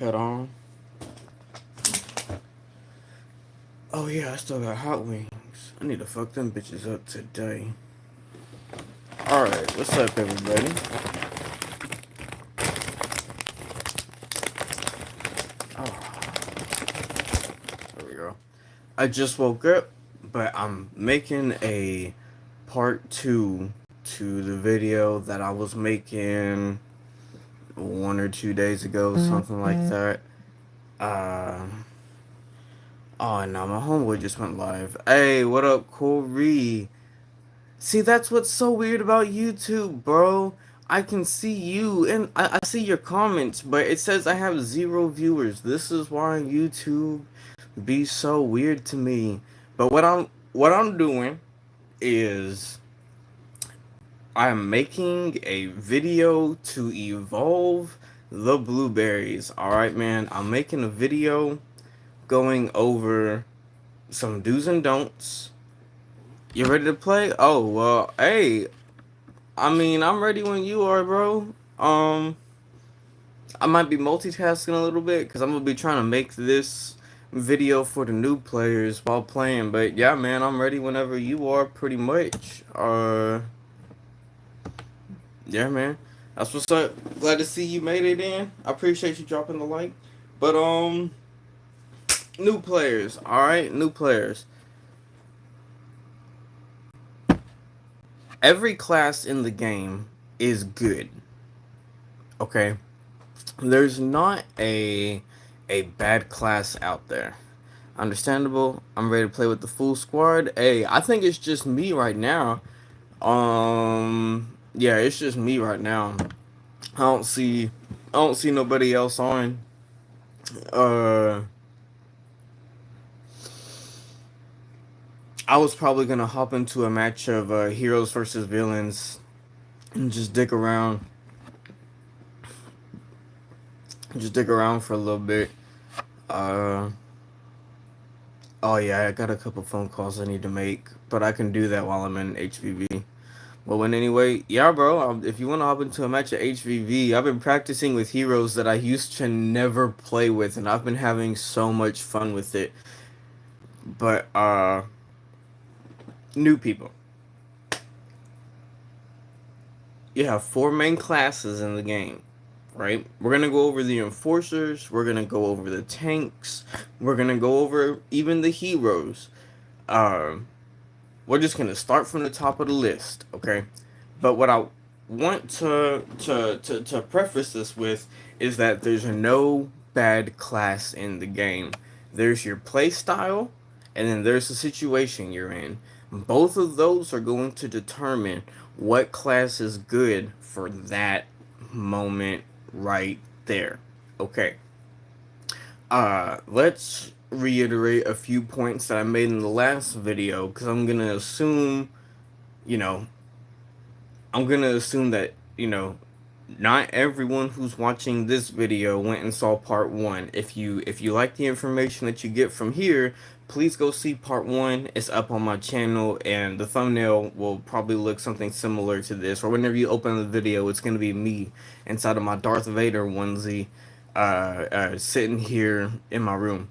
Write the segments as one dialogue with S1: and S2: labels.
S1: Head on. Oh yeah, I still got hot wings. I need to fuck them bitches up today. Alright, what's up everybody? Oh, there we go. I just woke up, but I'm making a part 2 to the video that I was making 1 or 2 days ago, something like that. Uh, oh no, my homeboy just went live. Hey, what up, Corey? See, that's what's so weird about YouTube, bro. I can see you and I see your comments, but it says I have 0 viewers. This is why YouTube be so weird to me. But what I'm doing is I'm making a video to evolve the blueberries. Alright, man. I'm making a video going over some do's and don'ts. You ready to play? Oh, well, hey, I mean, I'm ready when you are, bro. I might be multitasking a little bit because I'm gonna be trying to make this video for the new players while playing. But yeah, man, I'm ready whenever you are, pretty much. Yeah, man, that's what's up. Glad to see you made it in. I appreciate you dropping the like. But new players, all right, new players. Every class in the game is good. Okay. There's not a bad class out there. Understandable. I'm ready to play with the full squad. Hey, I think it's just me right now. Yeah, it's just me right now. I don't see nobody else on. Uh I was probably gonna hop into a match of heroes versus villains and just dig around for a little bit. Uh Oh yeah, I got a couple phone calls I need to make, but I can do that while I'm in HVV. Well, when anyway, yeah, bro. If you want to hop into a match of HVV, I've been practicing with heroes that I used to never play with, and I've been having so much fun with it. But new people. You have 4 main classes in the game, right? We're gonna go over the enforcers. We're gonna go over the tanks. We're gonna go over even the heroes. Um. We're just gonna start from the top of the list, okay? But what I want to preface this with is that there's no bad class in the game. There's your play style, and then there's the situation you're in. Both of those are going to determine what class is good for that moment right there. Okay. Let's reiterate a few points that I made in the last video because you know, I'm gonna assume that, not everyone who's watching this video went and saw part 1. If you like the information that you get from here, please go see part 1. It's up on my channel and the thumbnail will probably look something similar to this, or whenever you open the video, it's gonna be me inside of my Darth Vader onesie, sitting here in my room.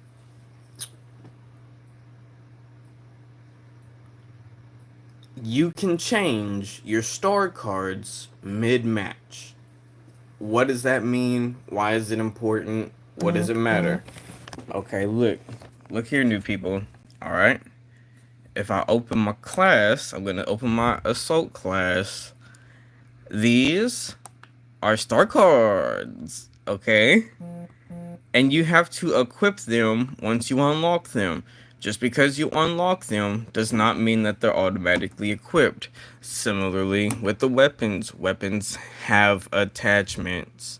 S1: You can change your star cards mid-match. What does that mean? Why is it important? What does it matter? Okay, look here, new people. All right, if I open my class, I'm gonna open my assault class. These are star cards, okay? And you have to equip them once you unlock them. Just because you unlock them does not mean that they're automatically equipped. Similarly, with the weapons, weapons have attachments.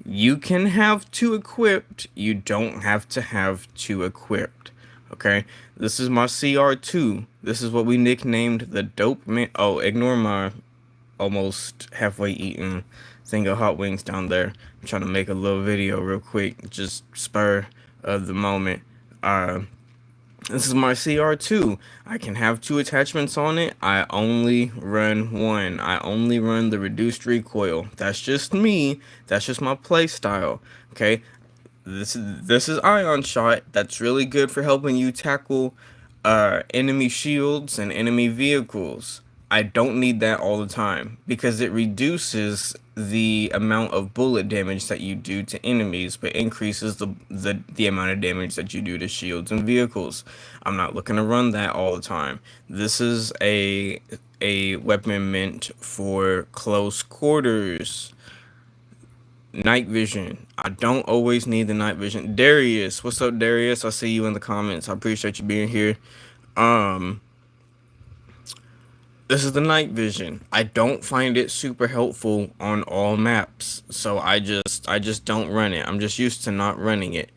S1: You can have 2 equipped, you don't have to have 2 equipped. Okay, this is my CR2. This is what we nicknamed the Dope Man. Oh, ignore my almost halfway eaten thing of hot wings down there. I'm trying to make a little video real quick, just spur of the moment. This is my CR2. I can have 2 attachments on it. I only run 1. I only run the reduced recoil. That's just me. That's just my play style. Okay. This is ion shot. That's really good for helping you tackle enemy shields and enemy vehicles. I don't need that all the time because it reduces the amount of bullet damage that you do to enemies, but increases the amount of damage that you do to shields and vehicles. I'm not looking to run that all the time. This is a weapon meant for close quarters. Night vision. I don't always need the night vision. Darius, what's up, Darius? I see you in the comments. I appreciate you being here. Um, this is the night vision. I don't find it super helpful on all maps, so I just don't run it. I'm just used to not running it.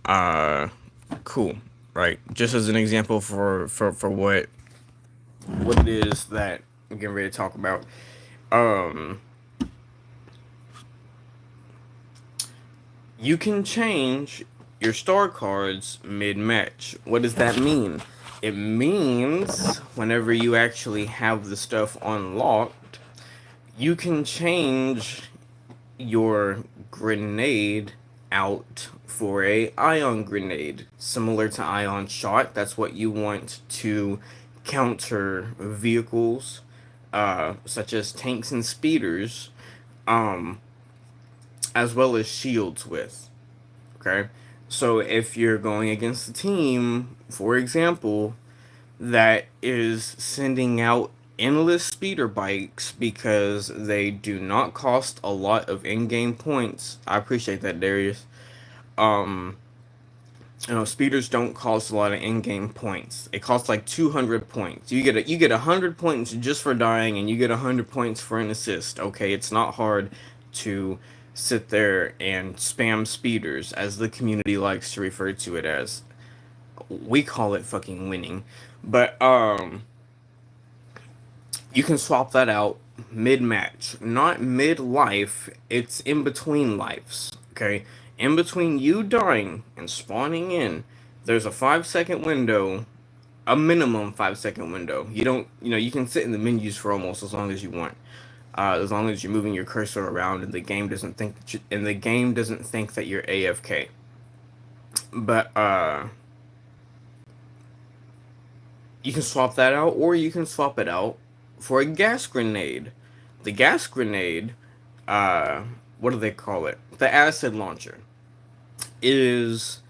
S1: Uh, cool. Right. Just as an example for what it is that I'm getting ready to talk about. Um, you can change your star cards mid-match. What does that mean? It means whenever you actually have the stuff unlocked, you can change your grenade out for a ion grenade, similar to ion shot. That's what you want to counter vehicles, such as tanks and speeders, um, as well as shields with. Okay? So if you're going against a team, for example, that is sending out endless speeder bikes because they do not cost a lot of in-game points. I appreciate that, Darius. Um, speeders don't cost a lot of in-game points. It costs like 200 points. You get 100 points just for dying, and you get 100 points for an assist. Okay, it's not hard to sit there and spam speeders, as the community likes to refer to it as. We call it fucking winning. But you can swap that out mid-match, not mid-life. It's in between lives. Okay, in between you dying and spawning in, there's a 5 second window, a minimum 5 second window. You don't, you can sit in the menus for almost as long as you want, as long as you're moving your cursor around and the game doesn't think that you're AFK. But you can swap that out, or you can swap it out for a gas grenade. The gas grenade, uh, what do they call it? The acid launcher is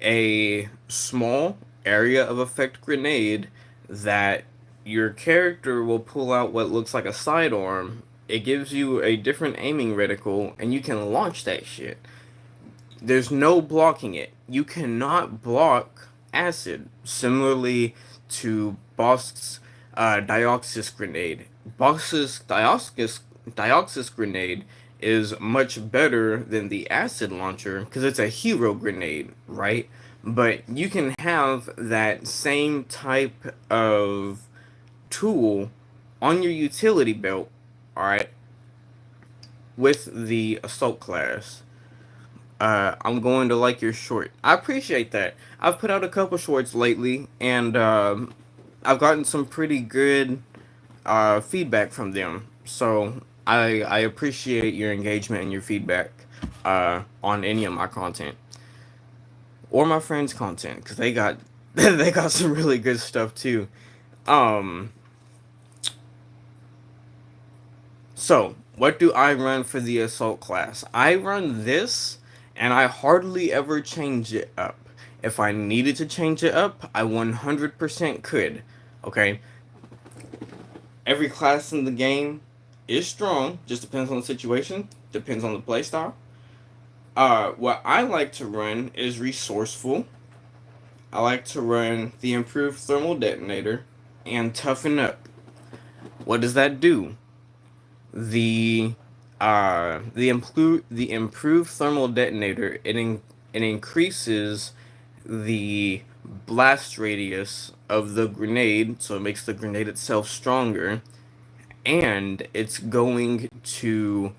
S1: a small area of effect grenade that your character will pull out what looks like a sidearm. It gives you a different aiming reticle, and you can launch that shit. There's no blocking it. You cannot block acid. Similarly to Bosk's Dioxys grenade. Bosk's Dioxys grenade is much better than the acid launcher because it's a hero grenade, right? But you can have that same type of tool on your utility belt, alright, with the assault class. I'm going to like your short. I appreciate that. I've put out a couple shorts lately, and I've gotten some pretty good feedback from them. So I appreciate your engagement and your feedback on any of my content or my friends' content, because they got they got some really good stuff too. Um, So, what do I run for the assault class? I run this, and I hardly ever change it up. If I needed to change it up, I 100% could. Okay? Every class in the game is strong, just depends on the situation, depends on the playstyle. What I like to run is resourceful. I like to run the improved thermal detonator and toughen up. What does that do? the the improved thermal detonator, it increases the blast radius of the grenade, so it makes the grenade itself stronger, and it's going to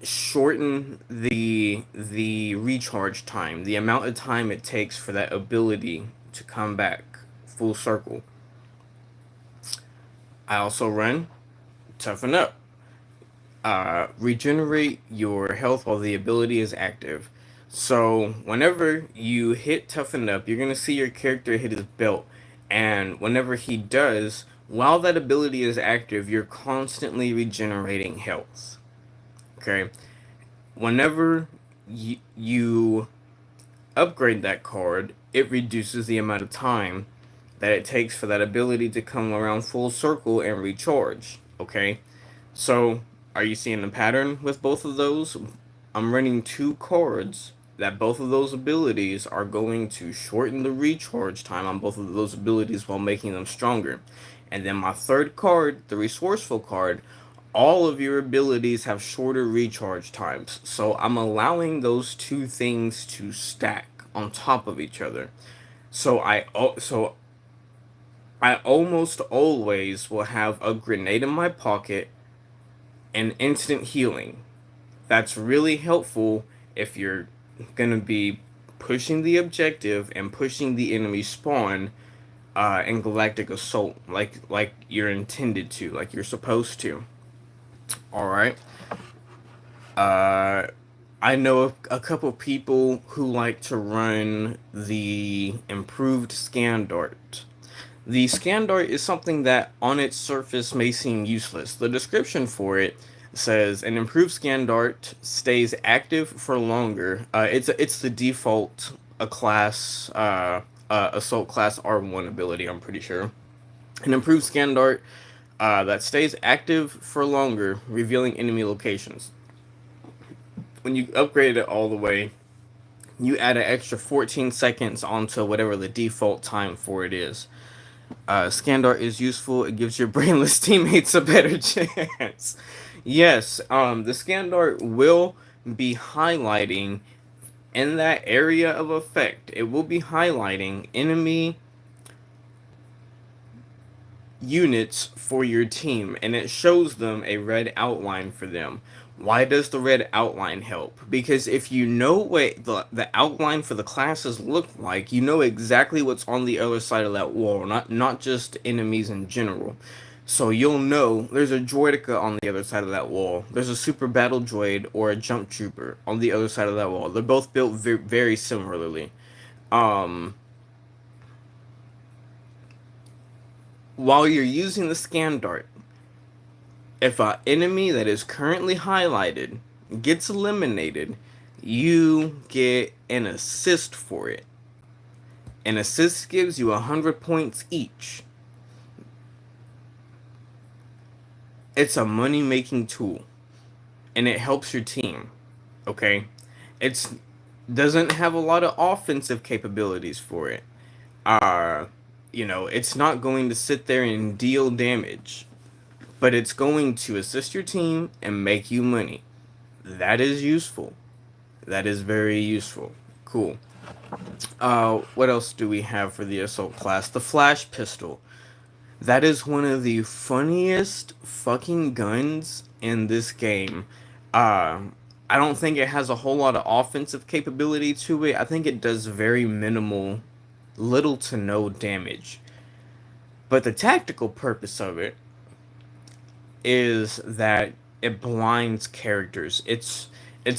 S1: shorten the recharge time, the amount of time it takes for that ability to come back full circle. I also run toughen up. Regenerate your health while the ability is active. So whenever you hit toughen up, you're gonna see your character hit his belt, and whenever he does, while that ability is active, you're constantly regenerating health. Okay, whenever you upgrade that card, it reduces the amount of time that it takes for that ability to come around full circle and recharge. Okay, so are you seeing the pattern with both of those? I'm running two cards that both of those abilities are going to shorten the recharge time on both of those abilities while making them stronger. And then my third card, the resourceful card, all of your abilities have shorter recharge times. So I'm allowing those two things to stack on top of each other. So I almost always will have a grenade in my pocket and instant healing. That's really helpful if you're gonna be pushing the objective and pushing the enemy spawn in Galactic Assault, like you're intended to, like you're supposed to. All right. Uh, I know a couple people who like to run the improved scan dart. The scan dart is something that on its surface may seem useless. The description for it says an improved scan dart stays active for longer. It's the default a class assault class R1 ability, I'm pretty sure. An improved scan dart that stays active for longer, revealing enemy locations. When you upgrade it all the way, you add an extra 14 seconds onto whatever the default time for it is. Scan dart is useful. It gives your brainless teammates a better chance. Yes, the scan dart will be highlighting in that area of effect. It will be highlighting enemy units for your team, and it shows them a red outline for them. Why does the red outline help? Because if you know what the outline for the classes look like, you know exactly what's on the other side of that wall, not just enemies in general. So you'll know there's a droideka on the other side of that wall. There's a super battle droid or a jump trooper on the other side of that wall. They're both built very similarly. Um, while you're using the scan dart, if an enemy that is currently highlighted gets eliminated, you get an assist for it. An assist gives you 100 points each. It's a money making tool, and it helps your team. Okay, it's doesn't have a lot of offensive capabilities for it. Uh, it's not going to sit there and deal damage, but it's going to assist your team and make you money. That is useful. That is very useful. Cool. What else do we have for the assault class? The flash pistol. That is one of the funniest fucking guns in this game. Uh, I don't think it has a whole lot of offensive capability to it. I think it does very minimal, little to no damage. But the tactical purpose of it is that it blinds characters. It's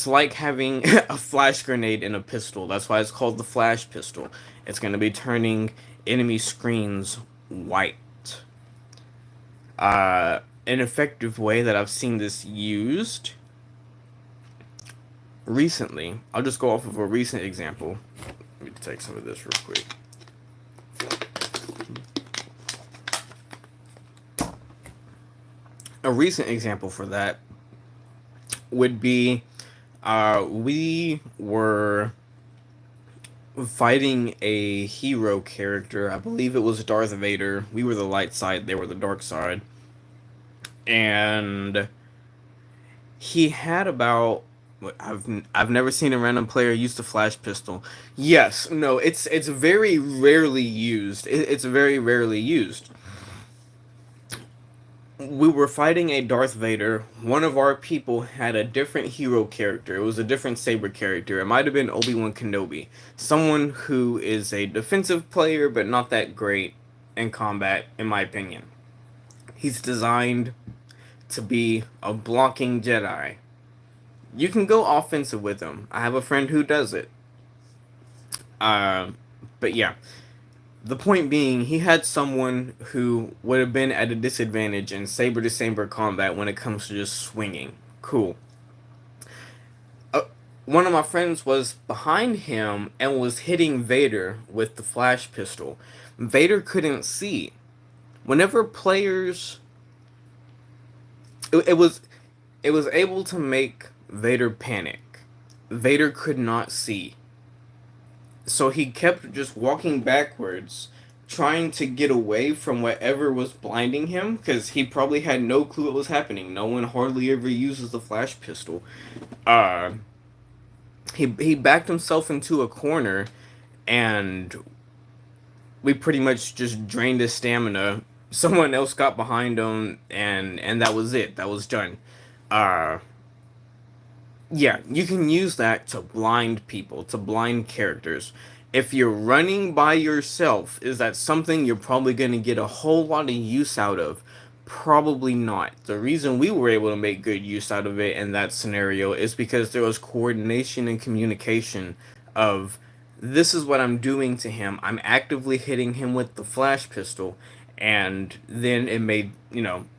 S1: like having a flash grenade in a pistol. That's why it's called the flash pistol. It's going to be turning enemy screens white. An effective way that I've seen this used recently. I'll just go off of a recent example. Let me take some of this real quick. A recent example for that would be we were fighting a hero character. I believe it was Darth Vader. We were the light side, they were the dark side. And he had about I've never seen a random player use the flash pistol. Yes, no, it's very rarely used. It's very rarely used. We were fighting a Darth Vader. One of our people had a different hero character. It was a different saber character. It might have been Obi-Wan Kenobi. Someone who is a defensive player, but not that great in combat, in my opinion. He's designed to be a blocking Jedi. You can go offensive with him. I have a friend who does it. Uh, but yeah, the point being, he had someone who would have been at a disadvantage in saber to saber combat when it comes to just swinging. Cool. Uh, One of my friends was behind him and was hitting Vader with the flash pistol. Vader couldn't see. Whenever players, it was able to make Vader panic. Vader could not see. So he kept just walking backwards, trying to get away from whatever was blinding him, because he probably had no clue what was happening. No one hardly ever uses the flash pistol. Uh, he backed himself into a corner, and we pretty much just drained his stamina. Someone else got behind him, and that was it. That was done. Uh, Yeah, you can use that to blind people, to blind characters. If you're running by yourself, is that something you're probably going to get a whole lot of use out of? Probably not. The reason we were able to make good use out of it in that scenario is because there was coordination and communication of this is what I'm doing to him. I'm actively hitting him with the flash pistol, and then it made,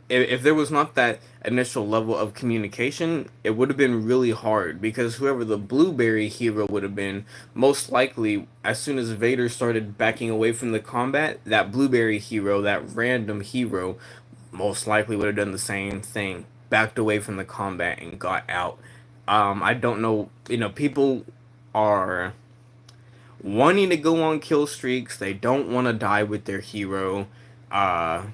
S1: if there was not that initial level of communication, it would have been really hard because whoever the blueberry hero would have been, most likely, as soon as Vader started backing away from the combat, that blueberry hero, that random hero, most likely would have done the same thing, backed away from the combat and got out. I don't know, people are wanting to go on kill streaks. They don't want to die with their hero. Uh,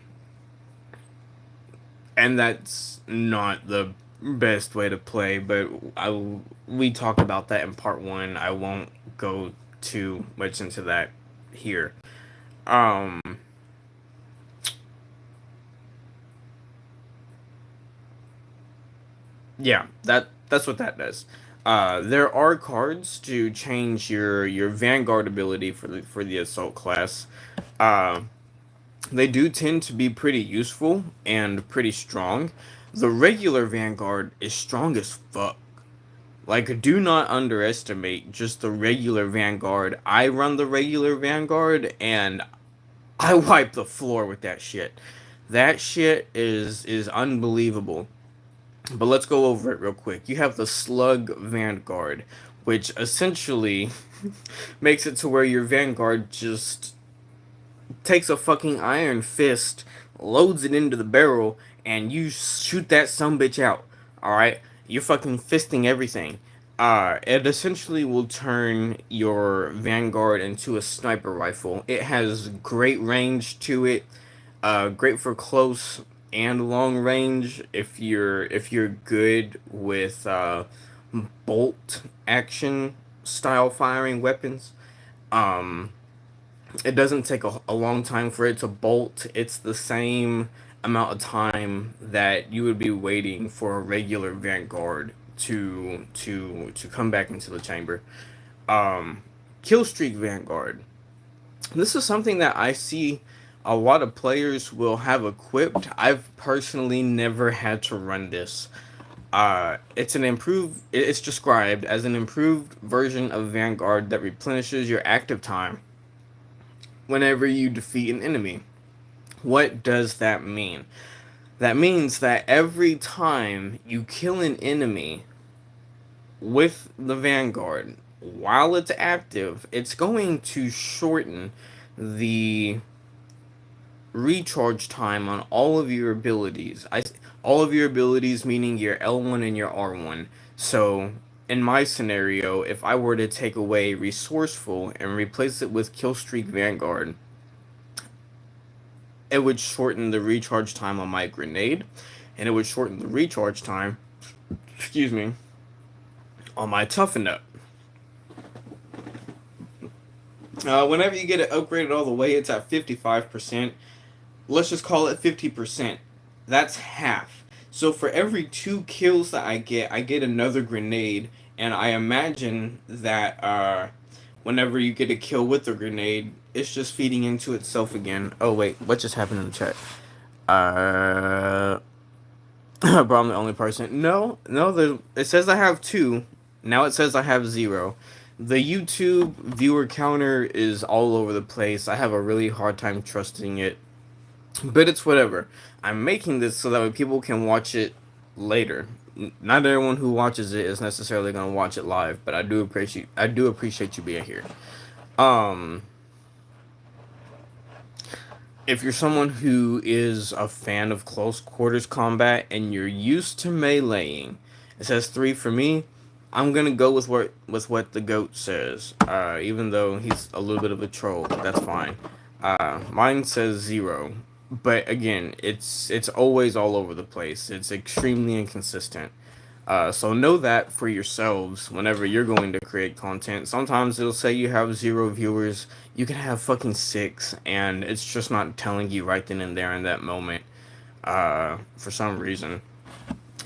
S1: and that's not the best way to play, but we talked about that in part one. I won't go too much into that here. Um, yeah, that's what that does. There are cards to change your Vanguard ability for the assault class. Uh, they do tend to be pretty useful and pretty strong. The regular Vanguard is strong as fuck. Like, do not underestimate just the regular Vanguard. I run the regular Vanguard, and I wipe the floor with that shit. That shit is unbelievable. But let's go over it real quick. You have the Slug Vanguard, which essentially makes it to where your Vanguard just takes a fucking iron fist, loads it into the barrel, and you shoot that sumbitch out. Alright? You're fucking fisting everything. It essentially will turn your Vanguard into a sniper rifle. It has great range to it. Great for close and long range if you're good with bolt action style firing weapons. Um, it doesn't take a long time for it to bolt. It's the same amount of time that you would be waiting for a regular Vanguard to come back into the chamber. Um, Killstreak Vanguard. This is something that I see a lot of players will have equipped. I've personally never had to run this. It's described as an improved version of Vanguard that replenishes your active time whenever you defeat an enemy. What does that mean? That means that every time you kill an enemy with the Vanguard, while it's active, it's going to shorten the recharge time on all of your abilities. All of your abilities meaning your L1 and your R1. So in my scenario, if I were to take away Resourceful and replace it with Killstreak Vanguard, it would shorten the recharge time on my grenade, and it would shorten the recharge time, excuse me, on my Toughen Up. Whenever you get it upgraded all the way, it's at 55%. Let's just call it 50%. That's half. So for every 2 kills that I get another grenade, and I imagine that whenever you get a kill with a grenade, it's just feeding into itself again. Oh wait, what just happened in the chat? Uh, But I'm the only person. No, no. It says I have two. Now it says I have zero. The YouTube viewer counter is all over the place. I have a really hard time trusting it, but it's whatever. I'm making this so that way people can watch it later. Not everyone who watches it is necessarily gonna watch it live, but I do appreciate you being here. Um, if you're someone who is a fan of close quarters combat and you're used to meleeing, it says three for me. I'm gonna go with what the goat says. Even though he's a little bit of a troll, but that's fine. Mine says zero, but again, it's always all over the place. It's extremely inconsistent. So know that for yourselves whenever you're going to create content. Sometimes it'll say you have zero viewers. You can have fucking six, and it's just not telling you right then and there in that moment. For some reason.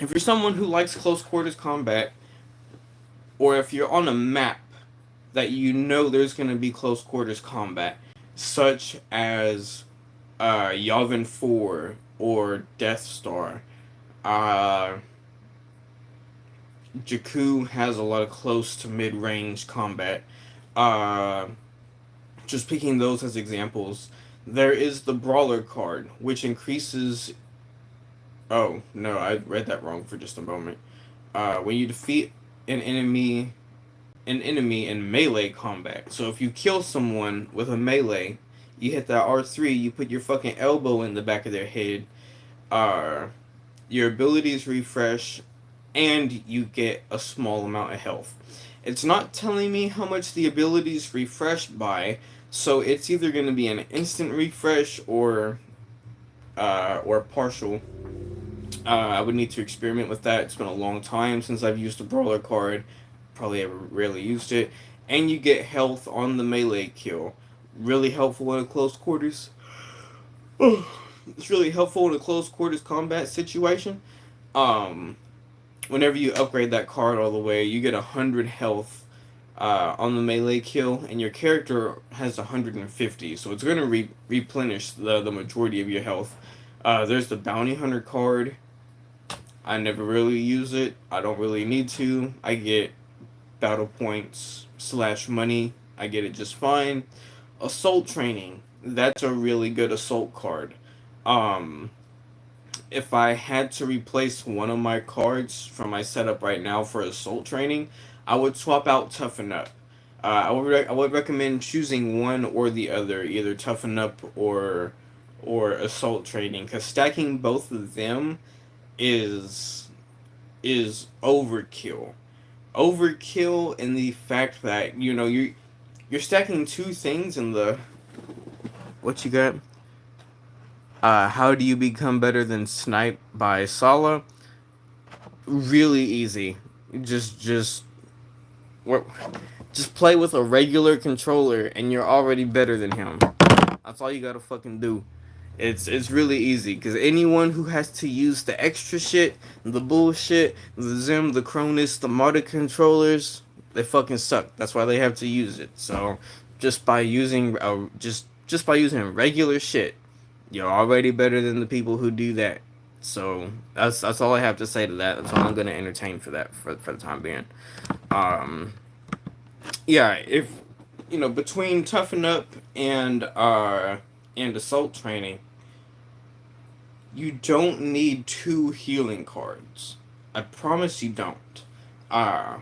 S1: If you're someone who likes close quarters combat, or if you're on a map that you know there's going to be close quarters combat, such as Yavin 4 or Death Star, uh, Jakku has a lot of close to mid range combat. Uh, just picking those as examples, there is the Brawler card, which increases. Oh, no, I read that wrong for just a moment. When you defeat an enemy in melee combat. So if you kill someone with a melee, you hit that R3, you put your fucking elbow in the back of their head, uh, your abilities refresh, and you get a small amount of health. It's not telling me how much the abilities refresh by, so it's either going to be an instant refresh or partial. I would need to experiment with that. It's been a long time since I've used a brawler card. Probably ever rarely used it. And you get health on the melee kill. Really helpful in a close quarters. It's really helpful in a close quarters combat situation. Um, Whenever you upgrade that card all the way, you get 100 health on the melee kill, and your character has 150, so it's going to replenish the majority of your health. There's the bounty hunter card. I never really use it. I don't really need to. I get battle points / money. I get it just fine. Assault training. That's a really good assault card. Um, if I had to replace one of my cards from my setup right now for assault training, I would swap out Toughen Up. I would recommend choosing one or the other, either Toughen Up or assault training, because stacking both of them is overkill. Overkill in the fact that you're stacking two things in the what you got. How do you become better than Snipe by Sala? Really easy. Just work, just play with a regular controller and you're already better than him. That's all you gotta fucking do. It's really easy because anyone who has to use the extra shit, the bullshit, the Zim, the Cronus, the modded controllers, they fucking suck. That's why they have to use it. So just by using just by using regular shit, you're already better than the people who do that. So that's all I have to say to that. That's all I'm gonna entertain for that for the time being. Um, yeah, if between Toughen Up and Assault Training, you don't need two healing cards. I promise you don't. Uh,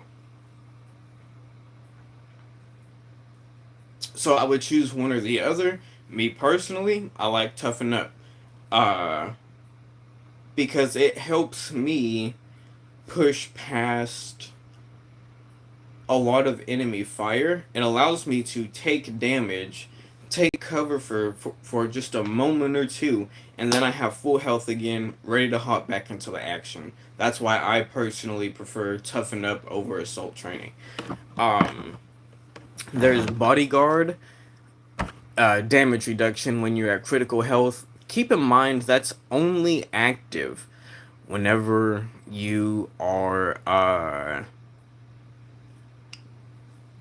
S1: so I would choose one or the other. Me personally, I like Toughen Up. Uh, because it helps me push past a lot of enemy fire and allows me to take damage, take cover for just a moment or two, and then I have full health again, ready to hop back into the action. That's why I personally prefer Toughen Up over Assault Training. Um, there's Bodyguard, damage reduction when you're at critical health. Keep in mind that's only active whenever you are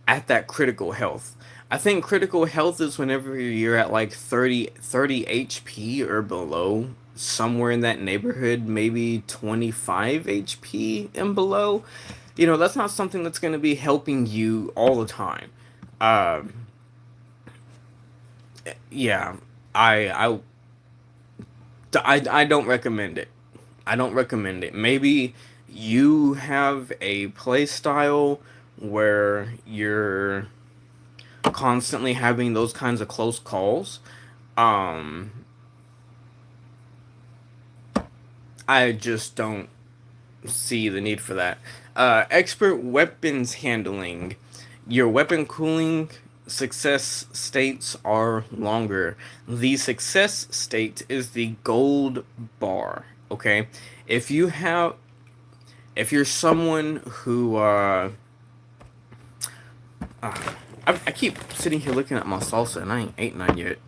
S1: at that critical health. I think critical health is whenever you're at like 30 HP or below. somewhere in that neighborhood, maybe 25 HP and below, that's not something that's going to be helping you all the time. Um, yeah, I, I, I don't recommend it. I don't recommend it. Maybe you have a play style where you're constantly having those kinds of close calls. Um, I just don't see the need for that. Expert weapons handling. Your weapon cooling success states are longer. The success state is the gold bar. Okay, if you have, if you're someone who, I keep sitting here looking at my salsa and I ain't ate none yet.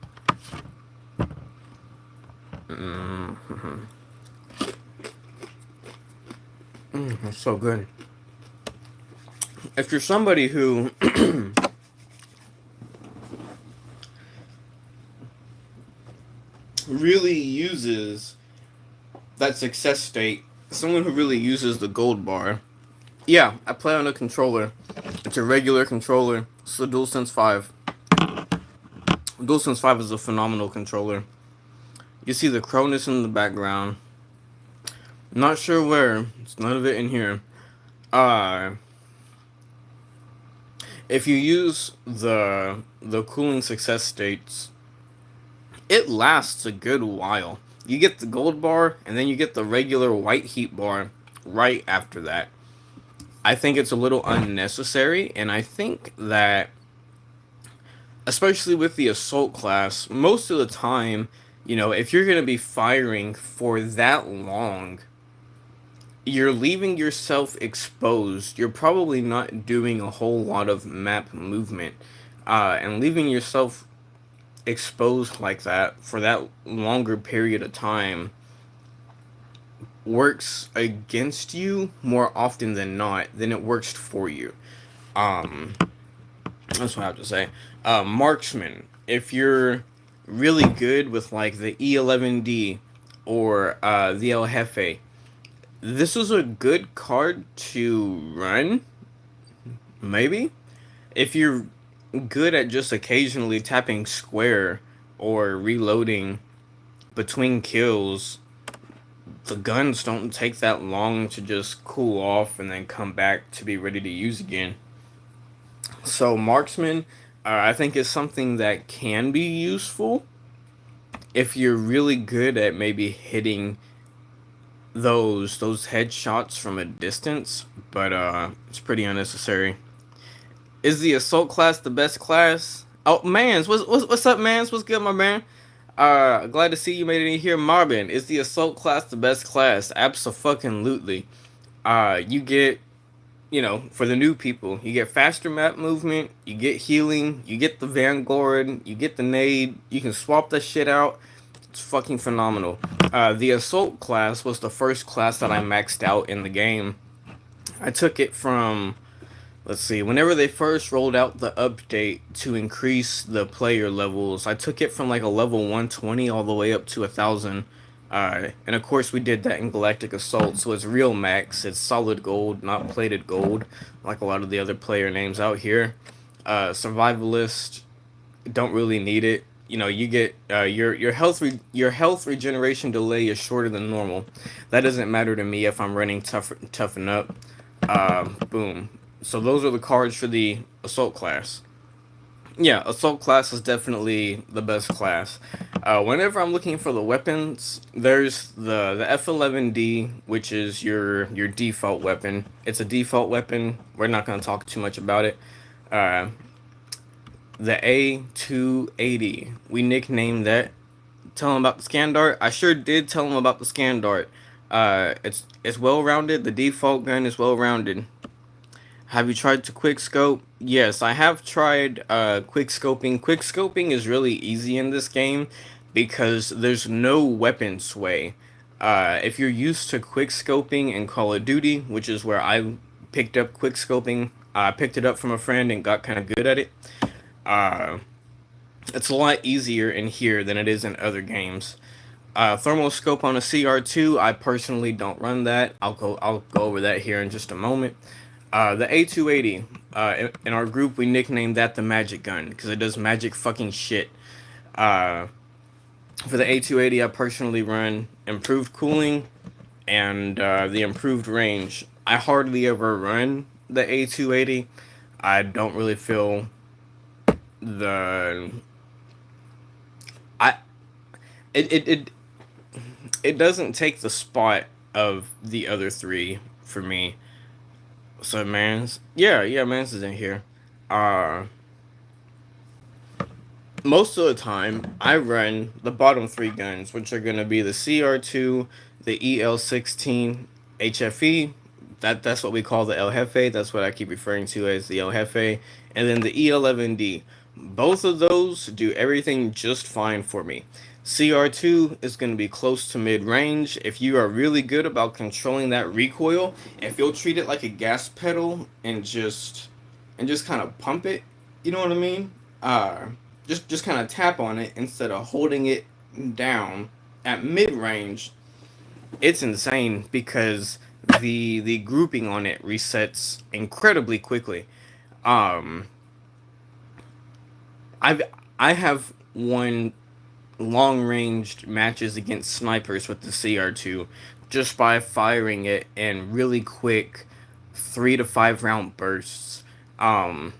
S1: It's so good. If you're somebody who really uses that success state, someone who really uses the gold bar, yeah, I play on a controller. It's a regular controller. It's the DualSense 5. DualSense 5 is a phenomenal controller. You see the Cronus in the background. Not sure where. It's none of it in here. Uh, if you use the cooling success states, it lasts a good while. You get the gold bar, and then you get the regular white heat bar right after that. I think it's a little unnecessary, and I think that, especially with the assault class, most of the time, if you're going to be firing for that long, you're leaving yourself exposed. You're probably not doing a whole lot of map movement. And leaving yourself exposed like that for that longer period of time works against you more often than not than it works for you. Um, that's what I have to say. Marksman, if you're really good with like the E11D or the El Jefe, this is a good card to run. Maybe if you're good at just occasionally tapping square or reloading between kills, the guns don't take that long to just cool off and then come back to be ready to use again. So marksman, I think is something that can be useful if you're really good at maybe hitting those headshots from a distance, but it's pretty unnecessary. Is the assault class the best class? Oh, Mans, what's up, Mans? What's good, my man? Glad to see you made it in here, Marvin. Is the assault class the best class? Absolutely. You get, for the new people, you get faster map movement, you get healing, you get the Vanguard, you get the nade, you can swap that shit out. It's fucking phenomenal. The assault class was the first class that I maxed out in the game. I took it from, let's see, whenever they first rolled out the update to increase the player levels, I took it from like a level 120 all the way up to 1,000. And of course we did that in Galactic Assault, so it's real max. It's solid gold, not plated gold, like a lot of the other player names out here. Survivalist, don't really need it. You get your health regeneration delay is shorter than normal. That doesn't matter to me if I'm running toughen up. Boom. So those are the cards for the assault class. Yeah, assault class is definitely the best class. Whenever I'm looking for the weapons, there's the F11D, which is your default weapon. It's a default weapon. We're not going to talk too much about it. The A280, we nicknamed that. Tell them about the scan dart. I sure did tell them about the scan dart. It's well rounded. The default gun is well rounded. Have you tried to quick scope? Yes, I have tried quick scoping. Quick scoping is really easy in this game because there's no weapon sway. If you're used to quick scoping in Call of Duty, which is where I picked up quick scoping, I picked it up from a friend and got kind of good at it. It's a lot easier in here than it is in other games. Thermal scope on a CR2. I personally don't run that. I'll go over that here in just a moment. The A280. In our group, we nicknamed that the magic gun because it does magic fucking shit. Uh, for the A280, I personally run improved cooling and the improved range. I hardly ever run the A280. I don't really feel the I it it doesn't take the spot of the other three for me. So Mans, yeah, Mans is in here. Uh, Most of the time, I run the bottom three guns, which are gonna be the CR2, the EL16 HFE. That's what we call the El Jefe. That's what I keep referring to as the El Jefe, and then the E11D. Both of those do everything just fine for me. CR2 is going to be close to mid range. If you are really good about controlling that recoil, if you'll treat it like a gas pedal and just kind of pump it, you know what I mean? Uh, just kind of tap on it instead of holding it down at mid range. It's insane because the grouping on it resets incredibly quickly. Um, I've I have won long ranged matches against snipers with the CR2 just by firing it in really quick 3 to 5 round bursts. Um,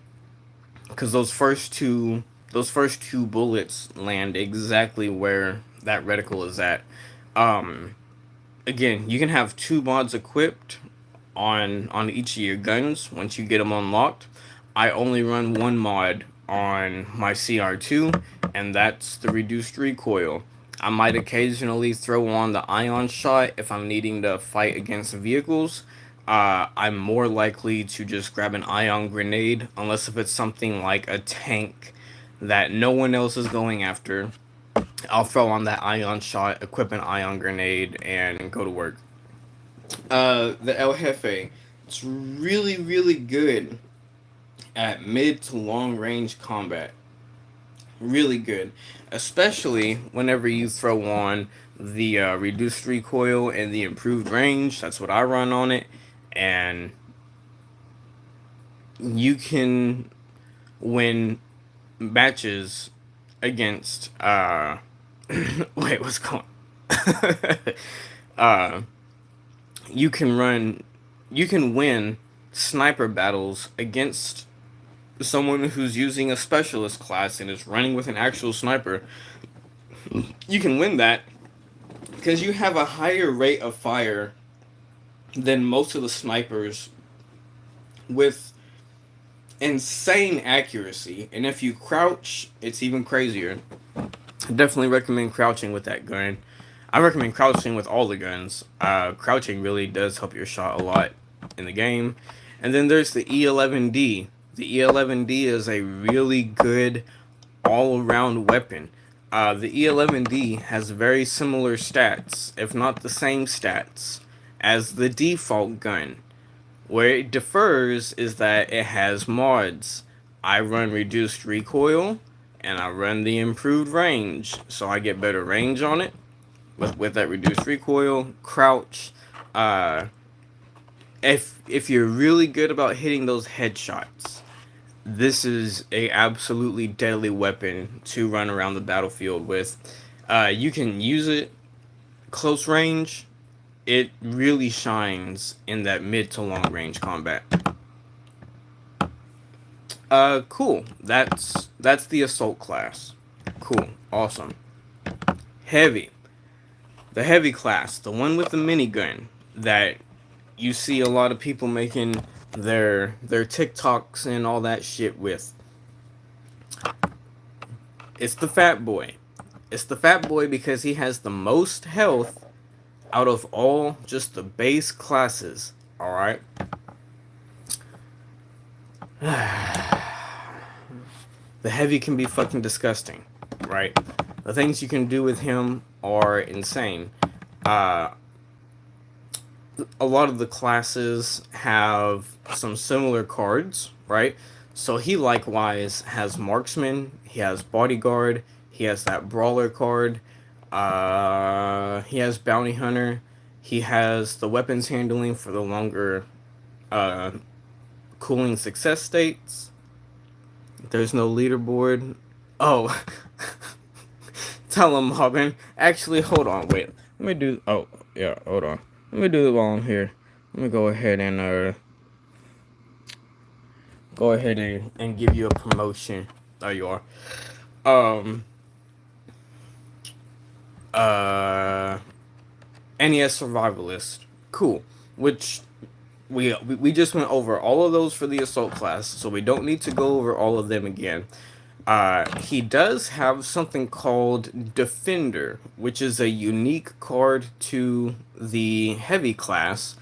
S1: because those first two bullets land exactly where that reticle is at. Um, Again, you can have two mods equipped on each of your guns once you get them unlocked. I only run one mod on my CR2, and that's the reduced recoil. I might occasionally throw on the ion shot if I'm needing to fight against vehicles. I'm more likely to just grab an ion grenade, unless if it's something like a tank that no one else is going after. I'll throw on that ion shot, equip an ion grenade, and go to work. The El Jefe. It's really, really good at mid to long range combat. Really good. Especially whenever you throw on the reduced recoil and the improved range. That's what I run on it. And you can win matches against. Wait, what's going uh, you can run. You can win sniper battles against someone who's using a specialist class and is running with an actual sniper. You can win that because you have a higher rate of fire than most of the snipers with insane accuracy. And if you crouch, it's even crazier. I definitely recommend crouching with that gun. I recommend crouching with all the guns. Crouching really does help your shot a lot in the game. And then there's the E11D. The E11D is a really good all-around weapon. The E11D has very similar stats, if not the same stats, as the default gun. Where it differs is that it has mods. I run reduced recoil, and I run the improved range, so I get better range on it with that reduced recoil, crouch. Uh, if you're really good about hitting those headshots, this is a absolutely deadly weapon to run around the battlefield with. You can use it close range. It really shines in that mid to long range combat. Cool. That's the assault class. Cool. Awesome. Heavy. The heavy class, the one with the minigun that you see a lot of people making their TikToks and all that shit with. It's the fat boy. It's the fat boy because he has the most health out of all just the base classes. All right. The heavy can be fucking disgusting, right? The things you can do with him are insane. Uh, a lot of the classes have some similar cards, right? So he likewise has marksman, he has bodyguard, he has that brawler card. He has Bounty Hunter. He has the weapons handling for the longer uh, cooling success states. There's no leaderboard. Oh, tell him, Robin. Actually, hold on. Wait. Let me do. Oh, yeah. Hold on. Let me do it while I'm here. Let me go ahead and give you a promotion. There you are. Um. Uh. NES Survivalist. Cool. Which we just went over all of those for the assault class, so we don't need to go over all of them again. He does have something called Defender, which is a unique card to the heavy class,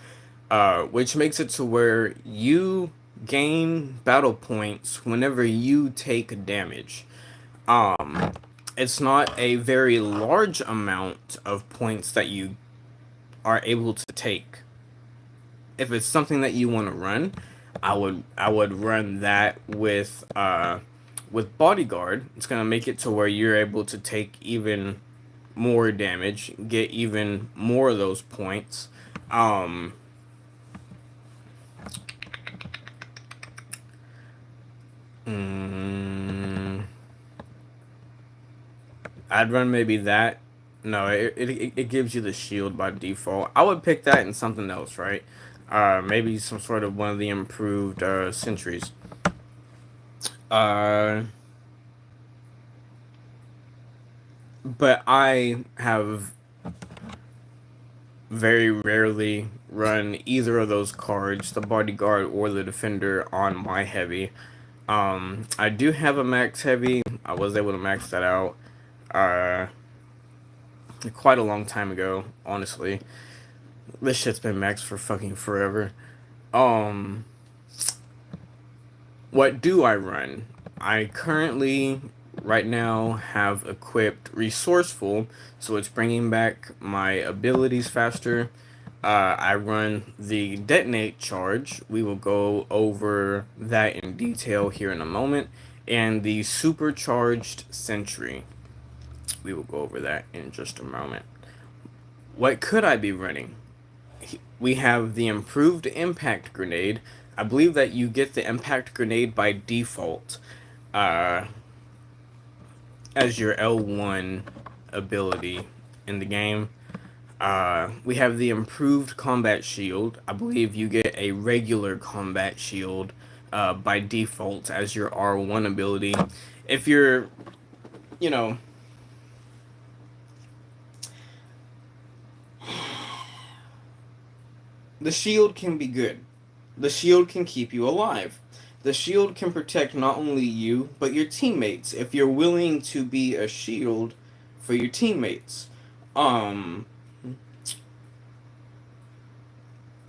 S1: which makes it to where you gain battle points whenever you take damage. Um, it's not a very large amount of points that you are able to take. If it's something that you want to run, I would run that with Bodyguard. It's gonna make it to where you're able to take even more damage, get even more of those points. Um, mm, I'd run maybe that. No, it gives you the shield by default. I would pick that and something else, right? Maybe some sort of one of the improved sentries. Uh, but I have very rarely run either of those cards, the bodyguard or the defender, on my heavy. I do have a max heavy. I was able to max that out uh, quite a long time ago, honestly. This shit's been maxed for fucking forever. Um, what do I run? I currently, right now, have equipped Resourceful, so it's bringing back my abilities faster. I run the Detonate charge. We will go over that in detail here in a moment. And the Supercharged Sentry. We will go over that in just a moment. What could I be running? We have the improved Impact Grenade. I believe that you get the Impact Grenade by default uh, as your L1 ability in the game. We have the improved combat shield. I believe you get a regular combat shield by default as your R1 ability. If you're, you know, the shield can be good. The shield can keep you alive. The shield can protect not only you, but your teammates if you're willing to be a shield for your teammates. Um,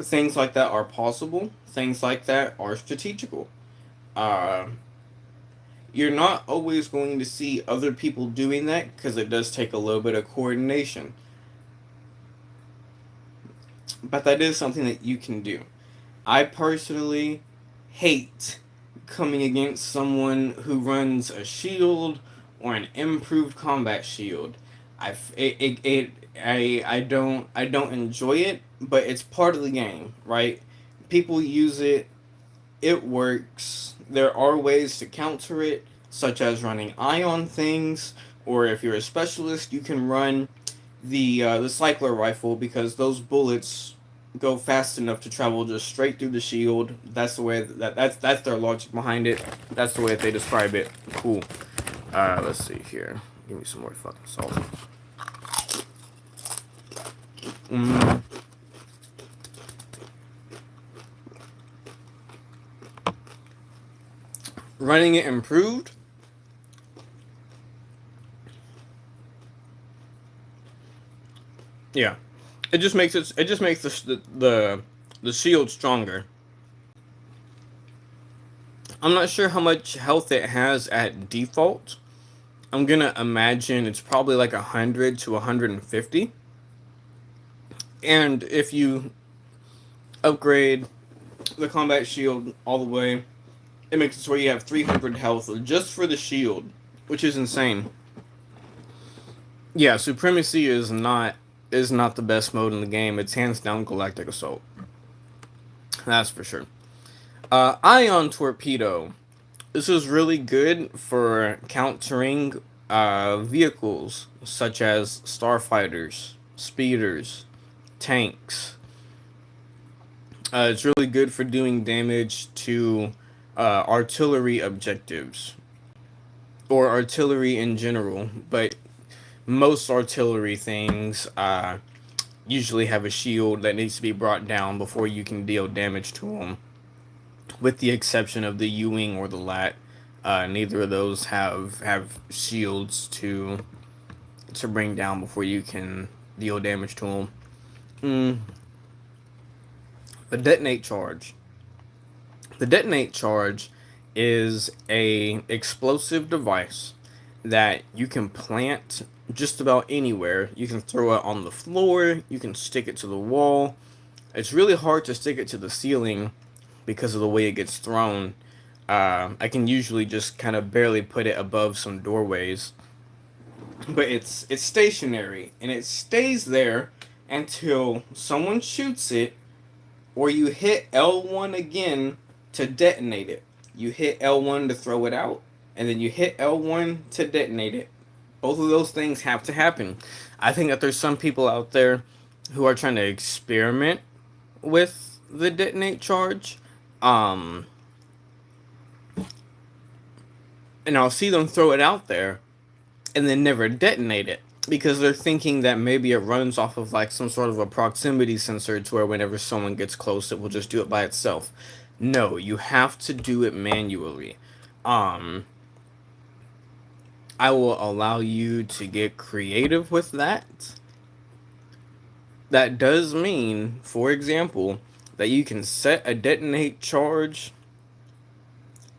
S1: Things like that are possible. Things like that are strategical. Uh, you're not always going to see other people doing that because it does take a little bit of coordination. But that is something that you can do. I personally hate coming against someone who runs a shield or an improved combat shield. I don't enjoy it, but it's part of the game, right? People use it. It works. There are ways to counter it, such as running ion things, or if you're a specialist, you can run the cycler rifle because those bullets go fast enough to travel just straight through the shield. That's the way that's their logic behind it. That's the way that they describe it. Cool. Let's see here. Give me some more fucking salt. Mm. Running it improved. Yeah, it just makes the shield stronger. I'm not sure how much health it has at default. I'm gonna imagine it's probably like 100 to 150. And if you upgrade the combat shield all the way, it makes it so where you have 300 health just for the shield, which is insane. Yeah, Supremacy is not the best mode in the game. It's hands down Galactic Assault. That's for sure. Ion Torpedo. This is really good for countering vehicles such as starfighters, speeders, tanks. It's really good for doing damage to artillery objectives or artillery in general, but most artillery things usually have a shield that needs to be brought down before you can deal damage to them, with the exception of the U-wing or the lat. Neither of those have shields to bring down before you can deal damage to them. The detonate charge. The detonate charge is a explosive device that you can plant just about anywhere. You can throw it on the floor, you can stick it to the wall. It's really hard to stick it to the ceiling because of the way it gets thrown. I can usually just kind of barely put it above some doorways. But it's stationary and it stays there until someone shoots it or you hit L1 again to detonate it. You hit L1 to throw it out, and then you hit L1 to detonate it. Both of those things have to happen. I think that there's some people out there who are trying to experiment with the detonate charge. And I'll see them throw it out there and then never detonate it because they're thinking that maybe it runs off of like some sort of a proximity sensor to where whenever someone gets close it will just do it by itself. No, you have to do it manually. I will allow you to get creative with that. That does mean, for example, that you can set a detonate charge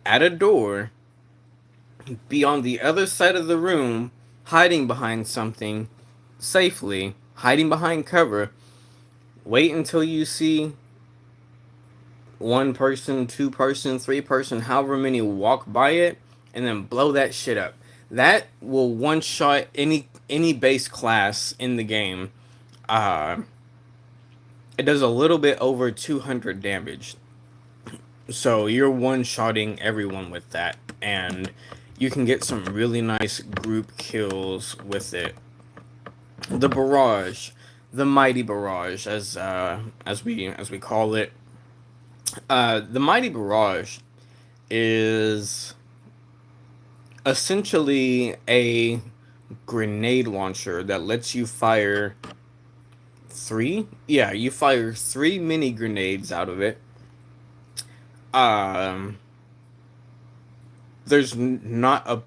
S1: at a door, be on the other side of the room, hiding behind something safely, hiding behind cover. Wait until you see one person, two person, three person, however many walk by it, and then blow that shit up. That will one shot any base class in the game. It does a little bit over 200 damage. So you're one shotting everyone with that, and you can get some really nice group kills with it. The barrage, the mighty barrage, as we call it. The mighty barrage is essentially a grenade launcher that lets you fire you fire 3 mini grenades out of it. There's not a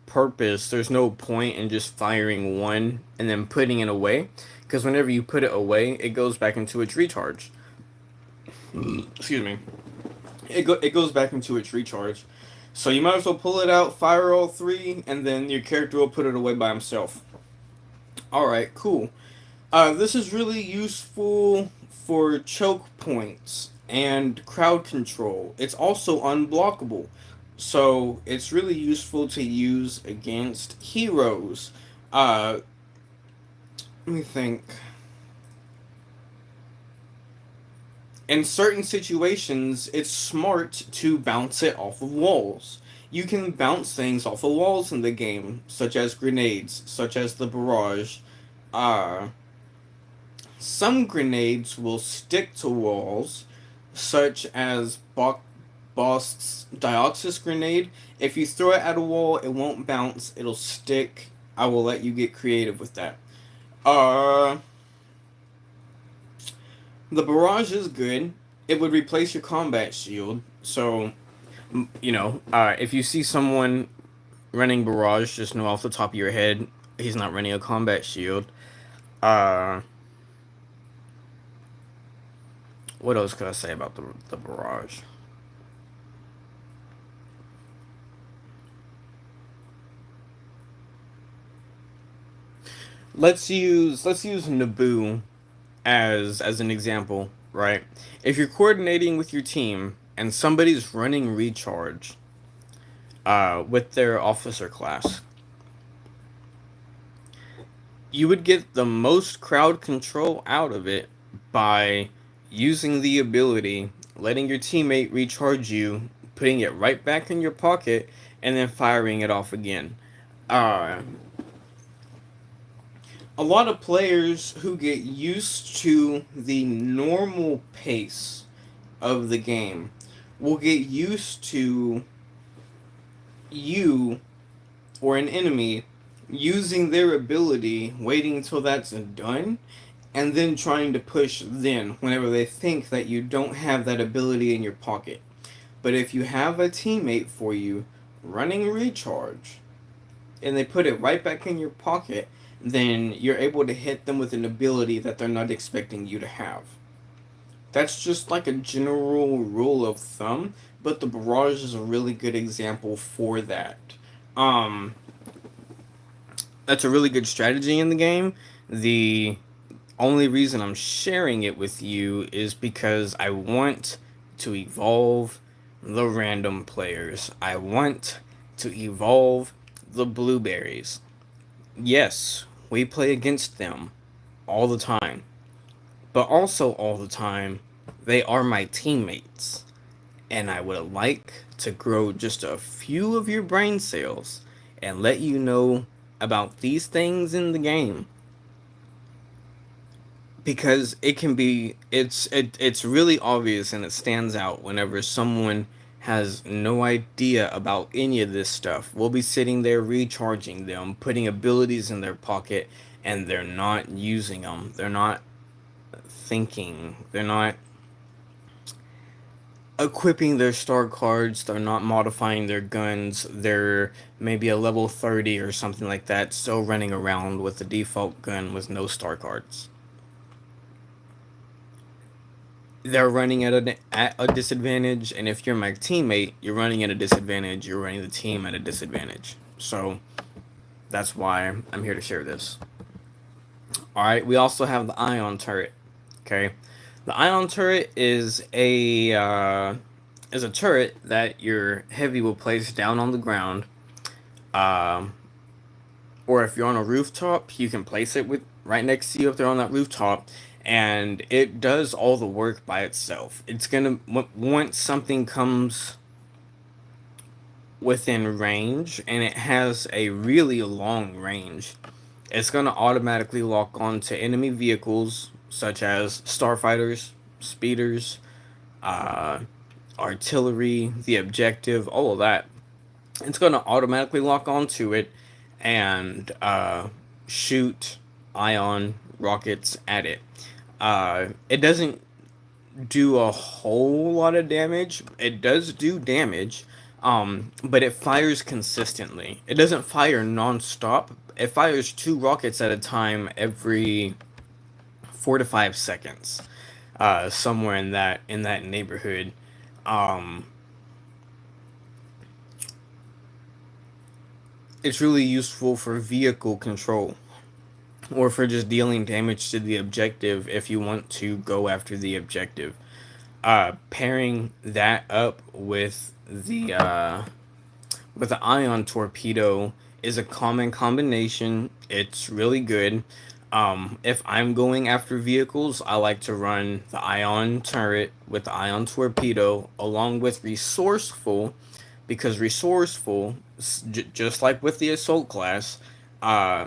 S1: purpose, there's no point in just firing one and then putting it away, because whenever you put it away it goes back into its recharge. Excuse me. It goes back into its recharge. So you might as well pull it out, fire all 3, and then your character will put it away by himself. Alright, cool. This is really useful for choke points and crowd control. It's also unblockable. So it's really useful to use against heroes. Let me think. In certain situations, it's smart to bounce it off of walls. You can bounce things off of walls in the game, such as grenades, such as the barrage. Some grenades will stick to walls, such as Boss's Dioxis grenade. If you throw it at a wall, it won't bounce, it'll stick. I will let you get creative with that. The barrage is good. It would replace your combat shield. So, if you see someone running barrage, just know off the top of your head, he's not running a combat shield. What else could I say about the barrage? Let's use Naboo as an example, right? If you're coordinating with your team and somebody's running recharge with their officer class, You would get the most crowd control out of it by using the ability, letting your teammate recharge you, putting it right back in your pocket, and then firing it off again. Uh, a lot of players who get used to the normal pace of the game will get used to you or an enemy using their ability, waiting until that's done, and then trying to push then whenever they think that you don't have that ability in your pocket. But if you have a teammate for you running recharge and they put it right back in your pocket, then you're able to hit them with an ability that they're not expecting you to have. That's just like a general rule of thumb, but the barrage is a really good example for that. Um, that's a really good strategy in the game. The only reason I'm sharing it with you is because I want to evolve the random players. I want to evolve the blueberries. Yes, we play against them all the time, but also all the time, they are my teammates. And I would like to grow just a few of your brain cells and let you know about these things in the game because it's really obvious and it stands out whenever someone has no idea about any of this stuff. We'll be sitting there recharging them, putting abilities in their pocket, and they're not using them. They're not thinking. They're not equipping their star cards. They're not modifying their guns. They're maybe a level 30 or something like that, still running around with the default gun with no star cards. They're running at a disadvantage, and if you're my teammate, you're running at a disadvantage. You're running the team at a disadvantage. So that's why I'm here to share this. All right. We also have the ion turret. Okay, the ion turret is a turret that your heavy will place down on the ground. Um, or if you're on a rooftop, you can place it with right next to you if they're on that rooftop, and it does all the work by itself. It's gonna once something comes within range and it has a really long range, it's gonna automatically lock on to enemy vehicles such as starfighters, speeders, uh, artillery, the objective, all of that. It's going to automatically lock onto it and shoot ion rockets at it. It doesn't do a whole lot of damage. It does do damage, but it fires consistently. It doesn't fire non-stop. It fires two rockets at a time every 4 to 5 seconds, somewhere in that neighborhood. Um, it's really useful for vehicle control or for just dealing damage to the objective if you want to go after the objective. Pairing that up with the ion torpedo is a common combination. It's really good. If I'm going after vehicles, I like to run the ion turret with the ion torpedo along with resourceful, because resourceful, just like with the assault class, uh,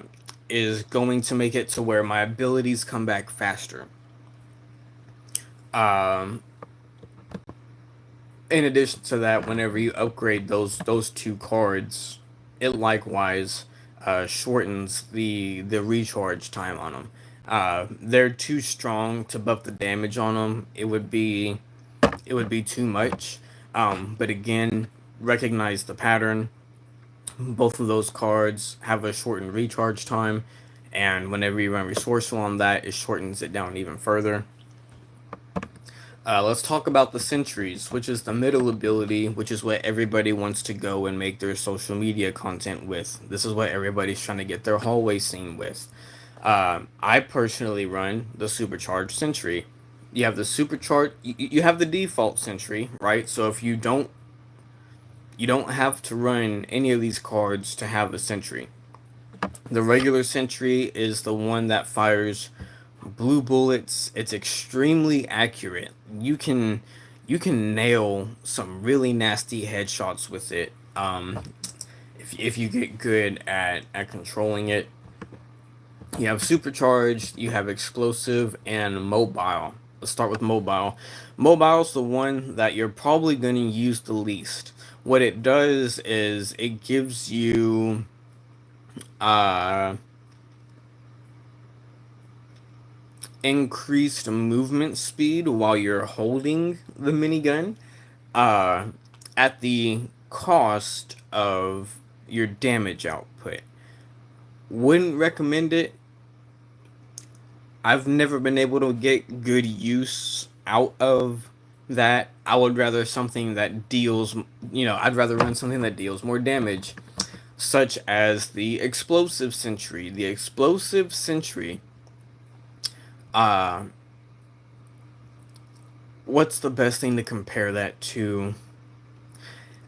S1: is going to make it to where my abilities come back faster. Um, in addition to that, whenever you upgrade those two cards, it likewise shortens the recharge time on them. They're too strong to buff the damage on them. It would be too much. But again, recognize the pattern. Both of those cards have a shortened recharge time, and whenever you run resourceful on that, it shortens it down even further. Let's talk about the sentries, which is the middle ability, which is what everybody wants to go and make their social media content with. This is what everybody's trying to get their hallway scene with. I personally run the supercharged sentry. You have the supercharged, you have the default sentry, right? So if you don't have to run any of these cards to have a sentry. The regular sentry is the one that fires blue bullets. It's extremely accurate. You can nail some really nasty headshots with it. If you get good at controlling it. You have supercharged, you have explosive, and mobile. Let's start with mobile. Mobile's the one that you're probably going to use the least. What it does is it gives you uh, increased movement speed while you're holding the minigun uh, at the cost of your damage output. Wouldn't recommend it. I've never been able to get good use out of that. I would rather something that deals, I'd rather run something that deals more damage, such as the explosive sentry. The explosive sentry, uh, what's the best thing to compare that to?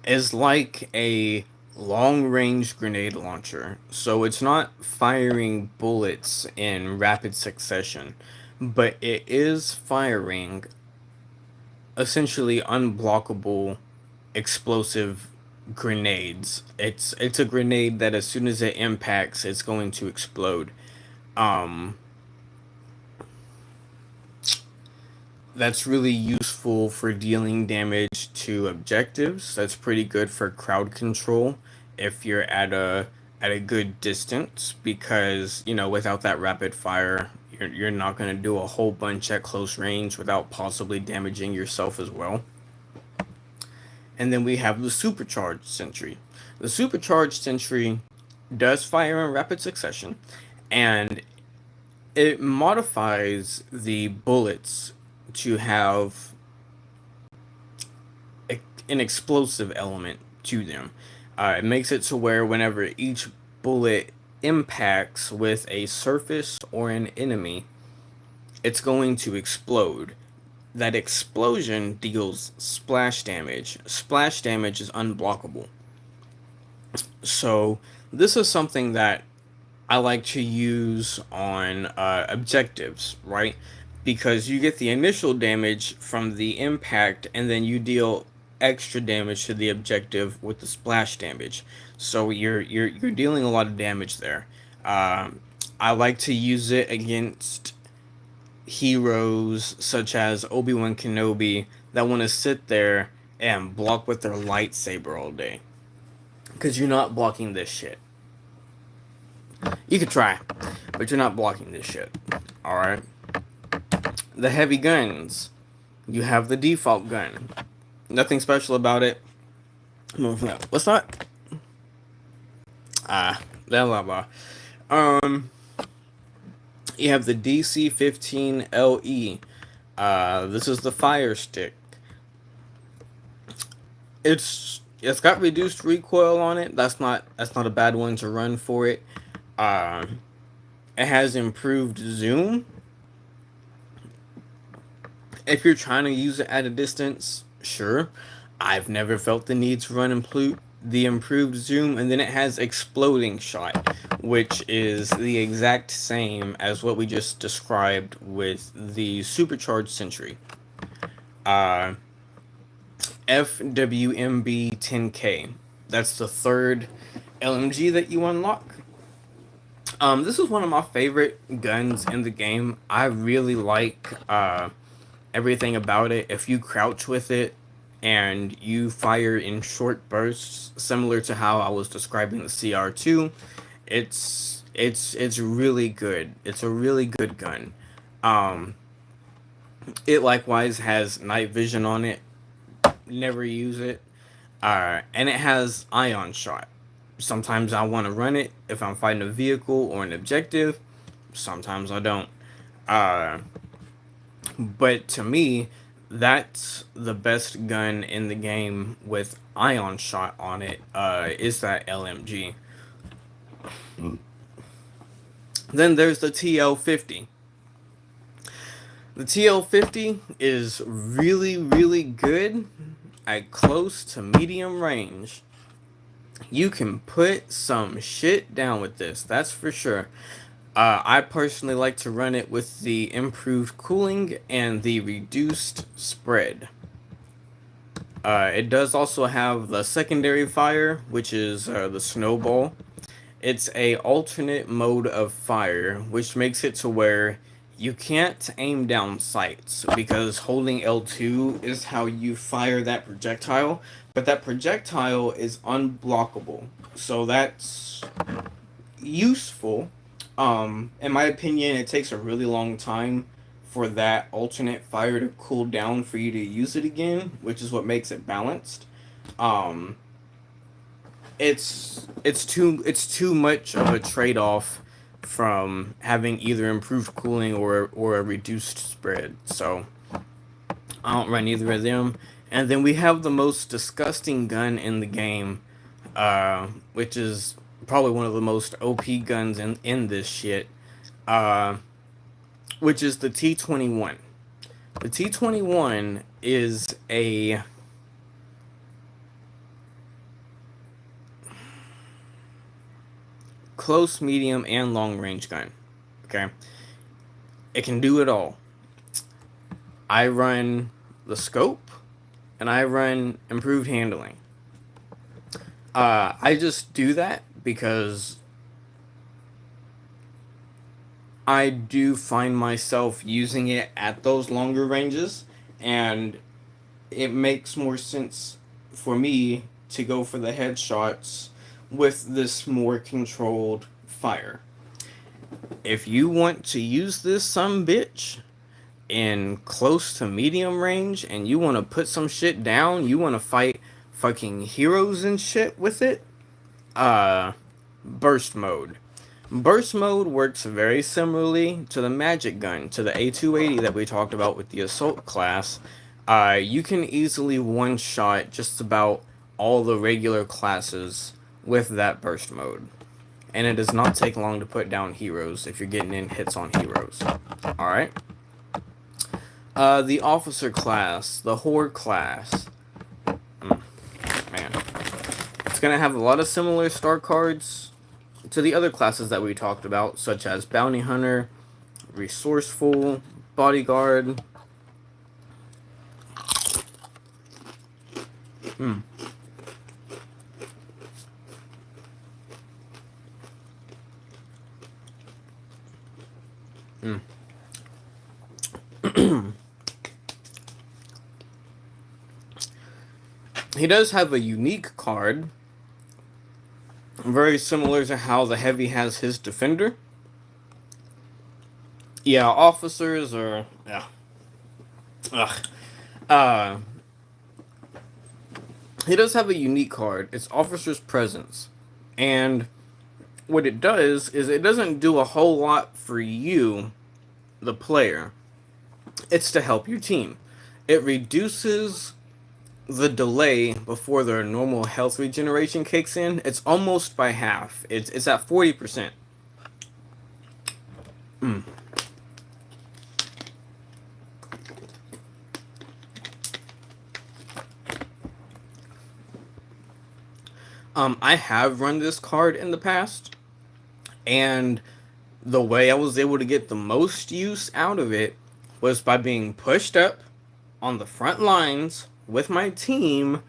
S1: Is like a long range grenade launcher. So it's not firing bullets in rapid succession, but it is firing essentially unblockable explosive grenades. It's a grenade that as soon as it impacts, it's going to explode. Um that's really useful for dealing damage to objectives. That's pretty good for crowd control if you're at a good distance because, without that rapid fire, you're not going to do a whole bunch at close range without possibly damaging yourself as well. And then we have the supercharged sentry. The supercharged sentry does fire in rapid succession, and it modifies the bullets to have an explosive element to them. It makes it to where whenever each bullet impacts with a surface or an enemy, it's going to explode. That explosion deals splash damage. Splash damage is unblockable. So, this is something that I like to use on objectives, right? Because you get the initial damage from the impact, and then you deal extra damage to the objective with the splash damage. So you're dealing a lot of damage there. I like to use it against heroes such as Obi-Wan Kenobi that want to sit there and block with their lightsaber all day. Because you're not blocking this shit. You could try, but you're not blocking this shit. Alright? The heavy guns. You have the default gun. Nothing special about it. What's that? Blah blah. You have the DC-15 LE. This is the fire stick. It's got reduced recoil on it. That's not a bad one to run for it. It has improved zoom. If you're trying to use it at a distance, sure. I've never felt the need to run the improved zoom, and then it has exploding shot, which is the exact same as what we just described with the supercharged sentry. FWMB 10K. That's the third LMG that you unlock. This is one of my favorite guns in the game. I really like everything about it. If you crouch with it and you fire in short bursts, similar to how I was describing the CR2, it's really good. It's a really good gun. It likewise has night vision on it. Never use it. And it has ion shot. Sometimes I want to run it if I'm fighting a vehicle or an objective. Sometimes I don't. But to me, that's the best gun in the game with ion shot on it. Is that LMG. Then there's the TL50. The TL50 is really, really good at close to medium range. You can put some shit down with this, that's for sure. I personally like to run it with the improved cooling and the reduced spread. It does also have the secondary fire, which is the snowball. It's a alternate mode of fire, which makes it to where you can't aim down sights because holding L2 is how you fire that projectile, but that projectile is unblockable. So that's useful. In my opinion, it takes a really long time for that alternate fire to cool down for you to use it again, which is what makes it balanced. Um, it's too much of a trade off from having either improved cooling or a reduced spread. So I don't run either of them. And then we have the most disgusting gun in the game, which is probably one of the most OP guns in this shit, uh, which is the T-21. The T-21 is a close, medium, and long range gun. Okay, it can do it all. I run the scope, and I run improved handling. I just do that because I do find myself using it at those longer ranges, and it makes more sense for me to go for the headshots with this more controlled fire. If you want to use this some bitch in close to medium range and you want to put some shit down, you want to fight fucking heroes and shit with it, uh, burst mode. Burst mode works very similarly to the magic gun, to the A280 that we talked about with the assault class. You can easily one shot just about all the regular classes with that burst mode. And it does not take long to put down heroes if you're getting in hits on heroes. Alright? The officer class, the horde class. Man. It's gonna have a lot of similar star cards to the other classes that we talked about, such as bounty hunter, resourceful, bodyguard. Hmm. Hmm. He does have a unique card, very similar to how the heavy has his defender. Yeah, officers are yeah. Ugh. Uh, he does have a unique card. It's officer's presence, and what it does is it doesn't do a whole lot for you, the player. It's to help your team. It reduces the delay before their normal health regeneration kicks in. It's almost by half. It's at 40%. Mm. I have run this card in the past, and the way I was able to get the most use out of it was by being pushed up on the front lines with my team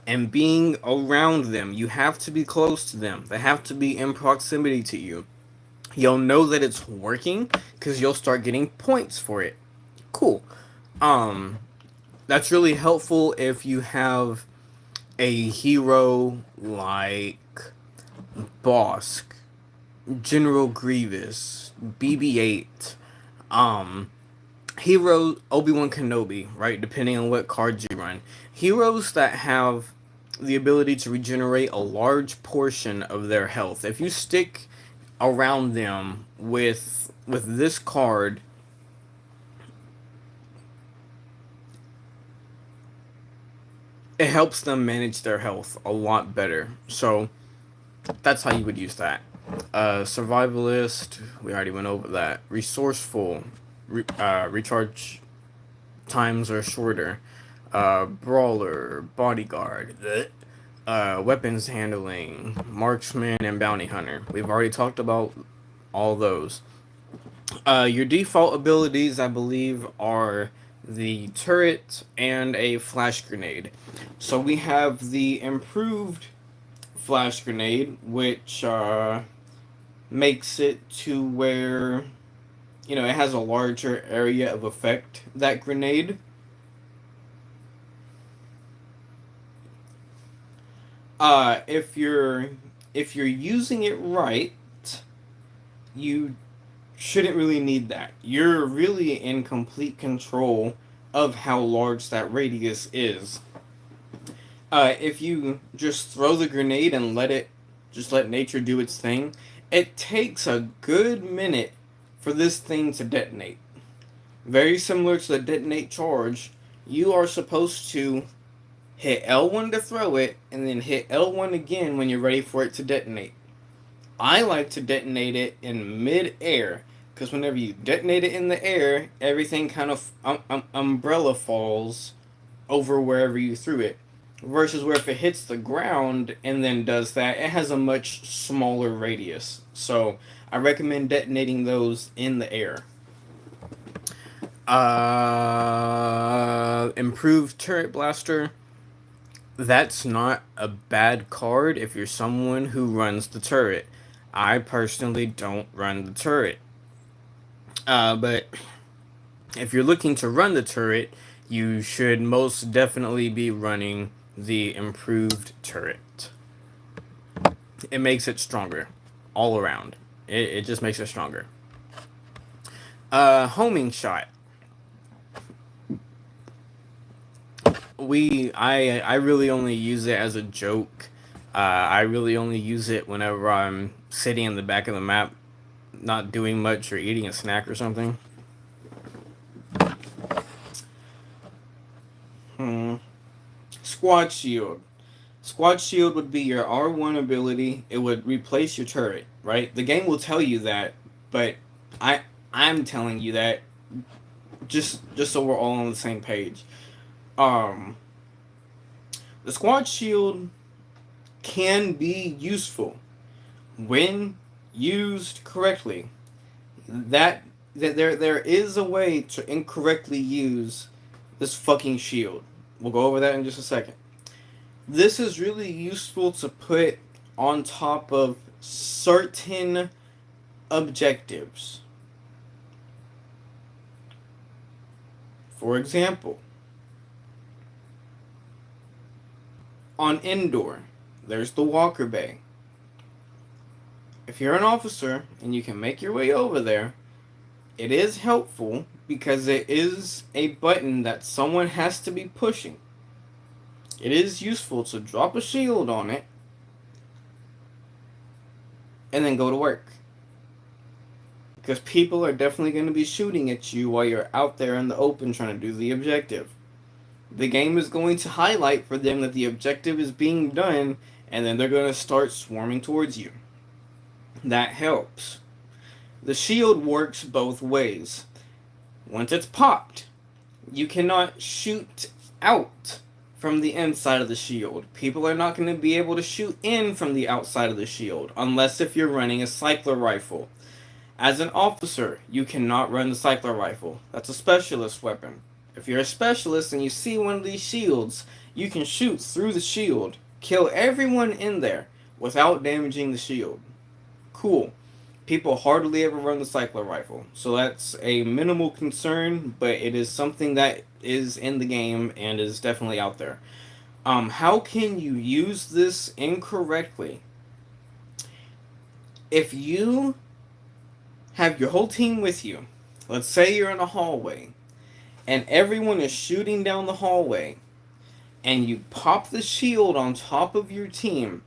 S1: and being around them. You have to be close to them. They have to be in proximity to you. You'll know that it's working because you'll start getting points for it. Cool. Um, that's really helpful if you have a hero like Bosk, General Grievous, BB-8, um, hero Obi-Wan Kenobi, right? Depending on what cards you run. Heroes that have the ability to regenerate a large portion of their health. If you stick around them with this card, it helps them manage their health a lot better. So that's how you would use that. Survivalist, we already went over that. Resourceful, recharge times are shorter. Brawler, bodyguard. weapons handling, marksman, and bounty hunter. We've already talked about all those. Your default abilities, I believe, are the turret and a flash grenade. So we have the improved flash grenade, which makes it to where, it has a larger area of effect, that grenade. If you're using it right, you shouldn't really need that. You're really in complete control of how large that radius is. If you just throw the grenade and let nature do its thing, it takes a good minute for this thing to detonate. Very similar to the detonate charge, you are supposed to hit L1 to throw it, and then hit L1 again when you're ready for it to detonate. I like to detonate it in mid-air, because whenever you detonate it in the air, everything kind of umbrella falls over wherever you threw it. Versus where if it hits the ground and then does that, it has a much smaller radius. So I recommend detonating those in the air. Improved turret blaster. That's not a bad card if you're someone who runs the turret. I personally don't run the turret. But if you're looking to run the turret, you should most definitely be running the improved turret. It makes it stronger all around. It just makes it stronger. Homing shot. I really only use it as a joke. I really only use it whenever I'm sitting in the back of the map, not doing much or eating a snack or something. Squad shield. Squad shield would be your R1 ability. It would replace your turret, right? The game will tell you that, but I'm telling you that just so we're all on the same page. The squad shield can be useful when used correctly. That there is a way to incorrectly use this fucking shield. We'll go over that in just a second. This is really useful to put on top of certain objectives. For example, on indoor, there's the Walker Bay. If you're an officer and you can make your way over there, it is helpful because it is a button that someone has to be pushing. It is useful to drop a shield on it and then go to work. Because people are definitely going to be shooting at you while you're out there in the open trying to do the objective. The game is going to highlight for them that the objective is being done, and then they're going to start swarming towards you. That helps. The shield works both ways. Once it's popped, you cannot shoot out from the inside of the shield. People are not going to be able to shoot in from the outside of the shield, unless if you're running a cycler rifle. As an officer, you cannot run the cycler rifle. That's a specialist weapon. If you're a specialist and you see one of these shields, you can shoot through the shield, kill everyone in there without damaging the shield. Cool. People hardly ever run the cycler rifle, so that's a minimal concern, but it is something that is in the game and is definitely out there. How can you use this incorrectly? If you have your whole team with you, let's say you're in a hallway, and everyone is shooting down the hallway, and you pop the shield on top of your team,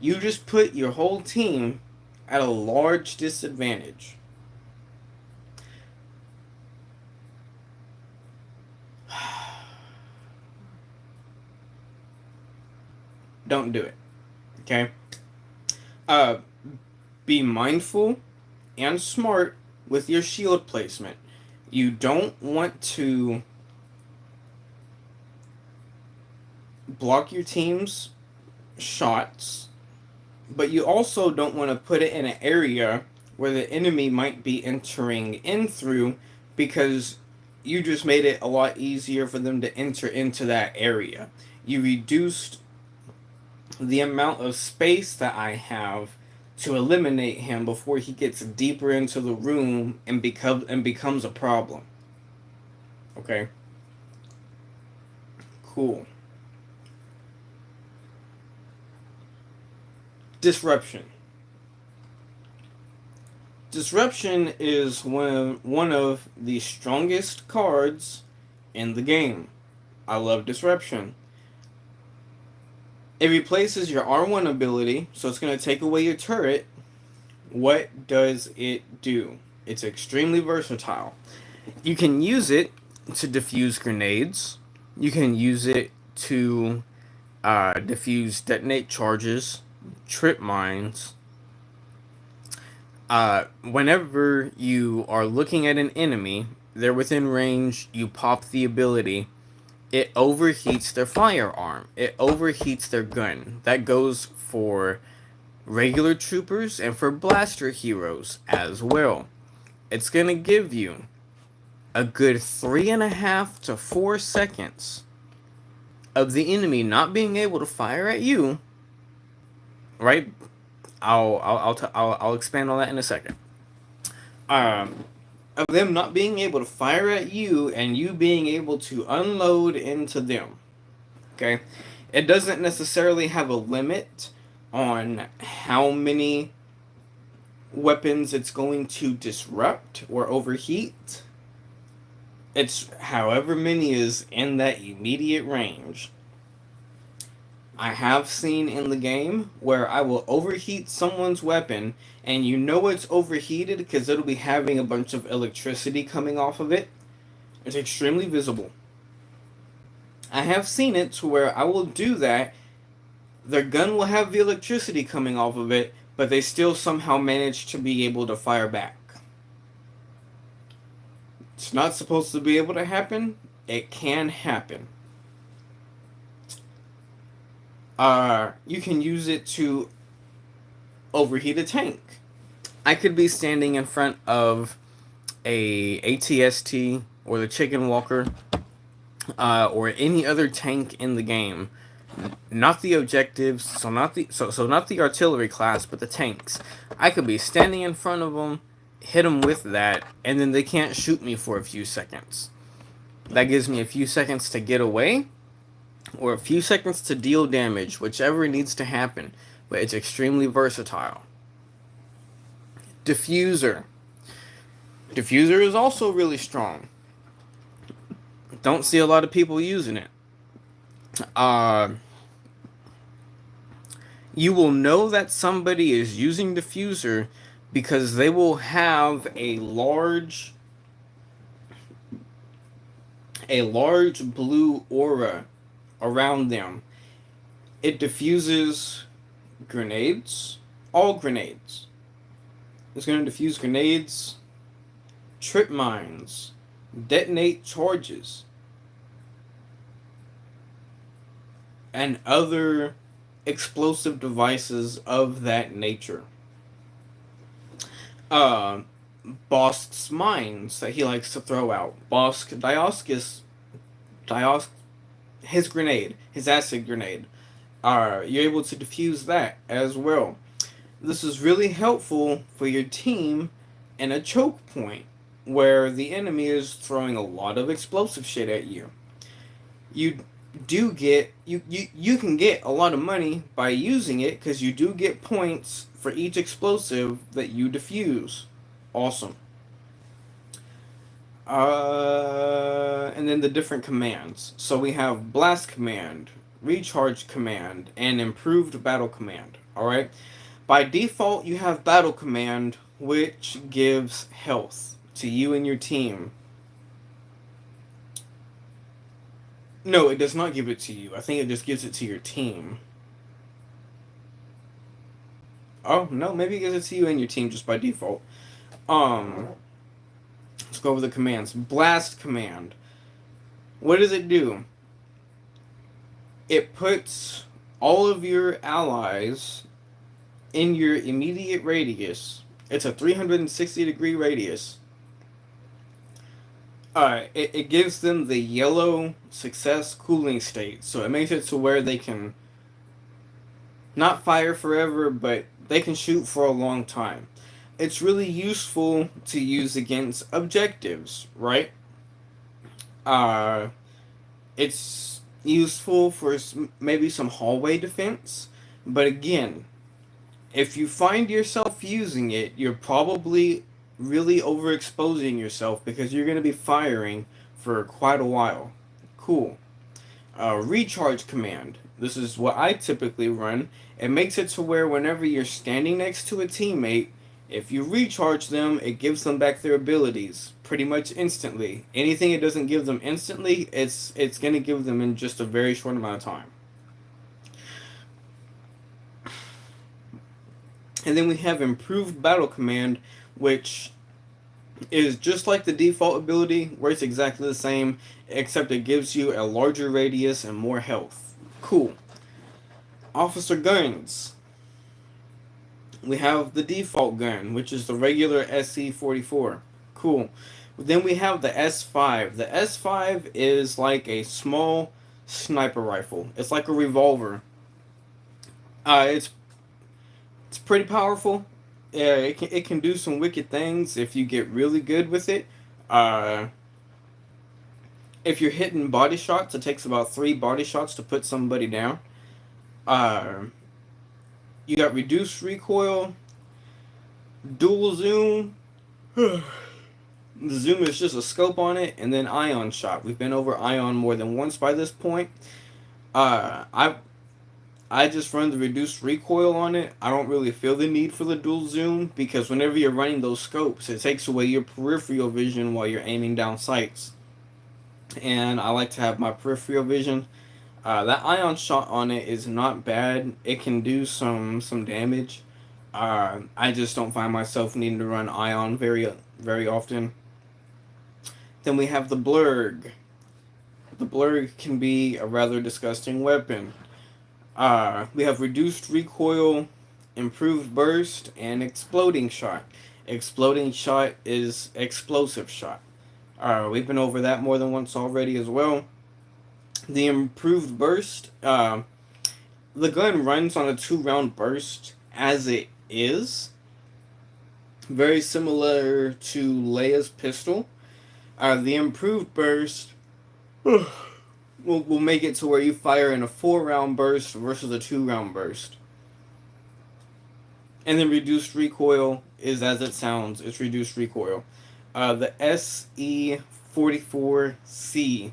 S1: you just put your whole team at a large disadvantage. Don't do it. Okay? Be mindful and smart with your shield placement. You don't want to block your team's shots, but you also don't want to put it in an area where the enemy might be entering in through, because you just made it a lot easier for them to enter into that area. You reduced the amount of space that I have to eliminate him before he gets deeper into the room and becomes a problem. Okay. Cool. Disruption. Disruption is one of the strongest cards in the game. I love Disruption. It replaces your R1 ability, so it's going to take away your turret. What does it do? It's extremely versatile. You can use it to defuse grenades. You can use it to defuse detonate charges, trip mines. Whenever you are looking at an enemy, they're within range, you pop the ability, it overheats their firearm. It overheats their gun. That goes for regular troopers and for blaster heroes as well. It's going to give you a good 3.5 to 4 seconds of the enemy not being able to fire at you. Right? I'll expand on that in a second. Of them not being able to fire at you and you being able to unload into them. Okay? It doesn't necessarily have a limit on how many weapons it's going to disrupt or overheat. It's however many is in that immediate range. I have seen in the game where I will overheat someone's weapon, and you know it's overheated because it'll be having a bunch of electricity coming off of it. It's extremely visible. I have seen it to where I will do that. Their gun will have the electricity coming off of it, but they still somehow manage to be able to fire back. It's not supposed to be able to happen. It can happen. You can use it to overheat a tank. I could be standing in front of a ATST or the Chicken Walker or any other tank in the game. Not the objectives, so not the artillery class, but the tanks. I could be standing in front of them, hit them with that, and then they can't shoot me for a few seconds. That gives me a few seconds to get away, or a few seconds to deal damage, whichever needs to happen, but it's extremely versatile. Diffuser. Diffuser is also really strong. Don't see a lot of people using it. You will know that somebody is using diffuser because they will have a large blue aura around them. It diffuses grenades, all grenades. It's going to diffuse grenades, trip mines, detonate charges, and other explosive devices of that nature. Bosk's mines that he likes to throw out. His grenade, his acid grenade. You're able to defuse that as well. This is really helpful for your team in a choke point where the enemy is throwing a lot of explosive shit at you. You can get a lot of money by using it because you do get points for each explosive that you defuse. Awesome. And then the different commands. So we have Blast Command, Recharge Command, and Improved Battle Command. Alright? By default, you have Battle Command, which gives health to you and your team. No, it does not give it to you. I think it just gives it to your team. Oh, no, maybe it gives it to you and your team just by default. Let's go over the commands. Blast Command. What does it do? It puts all of your allies in your immediate radius. It's a 360-degree radius. It gives them the yellow success cooling state, so it makes it to where they can not fire forever, but they can shoot for a long time. It's really useful to use against objectives, right? Uh, it's useful for maybe some hallway defense, but again, if you find yourself using it, you're probably really overexposing yourself because you're going to be firing for quite a while. Cool. Recharge command. This is what I typically run. It makes it to where whenever you're standing next to a teammate, if you recharge them, it gives them back their abilities pretty much instantly. Anything it doesn't give them instantly, it's going to give them in just a very short amount of time. And then we have improved battle command, which is just like the default ability, where it's exactly the same, except it gives you a larger radius and more health. Cool. Officer guns. We have the default gun, which is the regular SC-44. Cool. Then we have the S5. The S5 is like a small sniper rifle. It's like a revolver. It's pretty powerful. Yeah, it can do some wicked things if you get really good with it. Uh, if you're hitting body shots, it takes about 3 body shots to put somebody down. Uh, you got reduced recoil, dual zoom. The zoom is just a scope on it, and then ion shot. We've been over ion more than once by this point. Uh, I I just run the reduced recoil on it. I don't really feel the need for the dual zoom because whenever you're running those scopes, it takes away your peripheral vision while you're aiming down sights. And I like to have my peripheral vision. That ion shot on it is not bad. It can do some damage. I just don't find myself needing to run ion very often. Then we have the blurg. The blurg can be a rather disgusting weapon. We have reduced recoil, improved burst, and exploding shot. Exploding shot is explosive shot. We've been over that more than once already as well. The improved burst, the gun runs on a 2-round burst as it is. Very similar to Leia's pistol. The improved burst will make it to where you fire in a 4-round burst versus a 2-round burst. And then reduced recoil is as it sounds. It's reduced recoil. The SE-44C.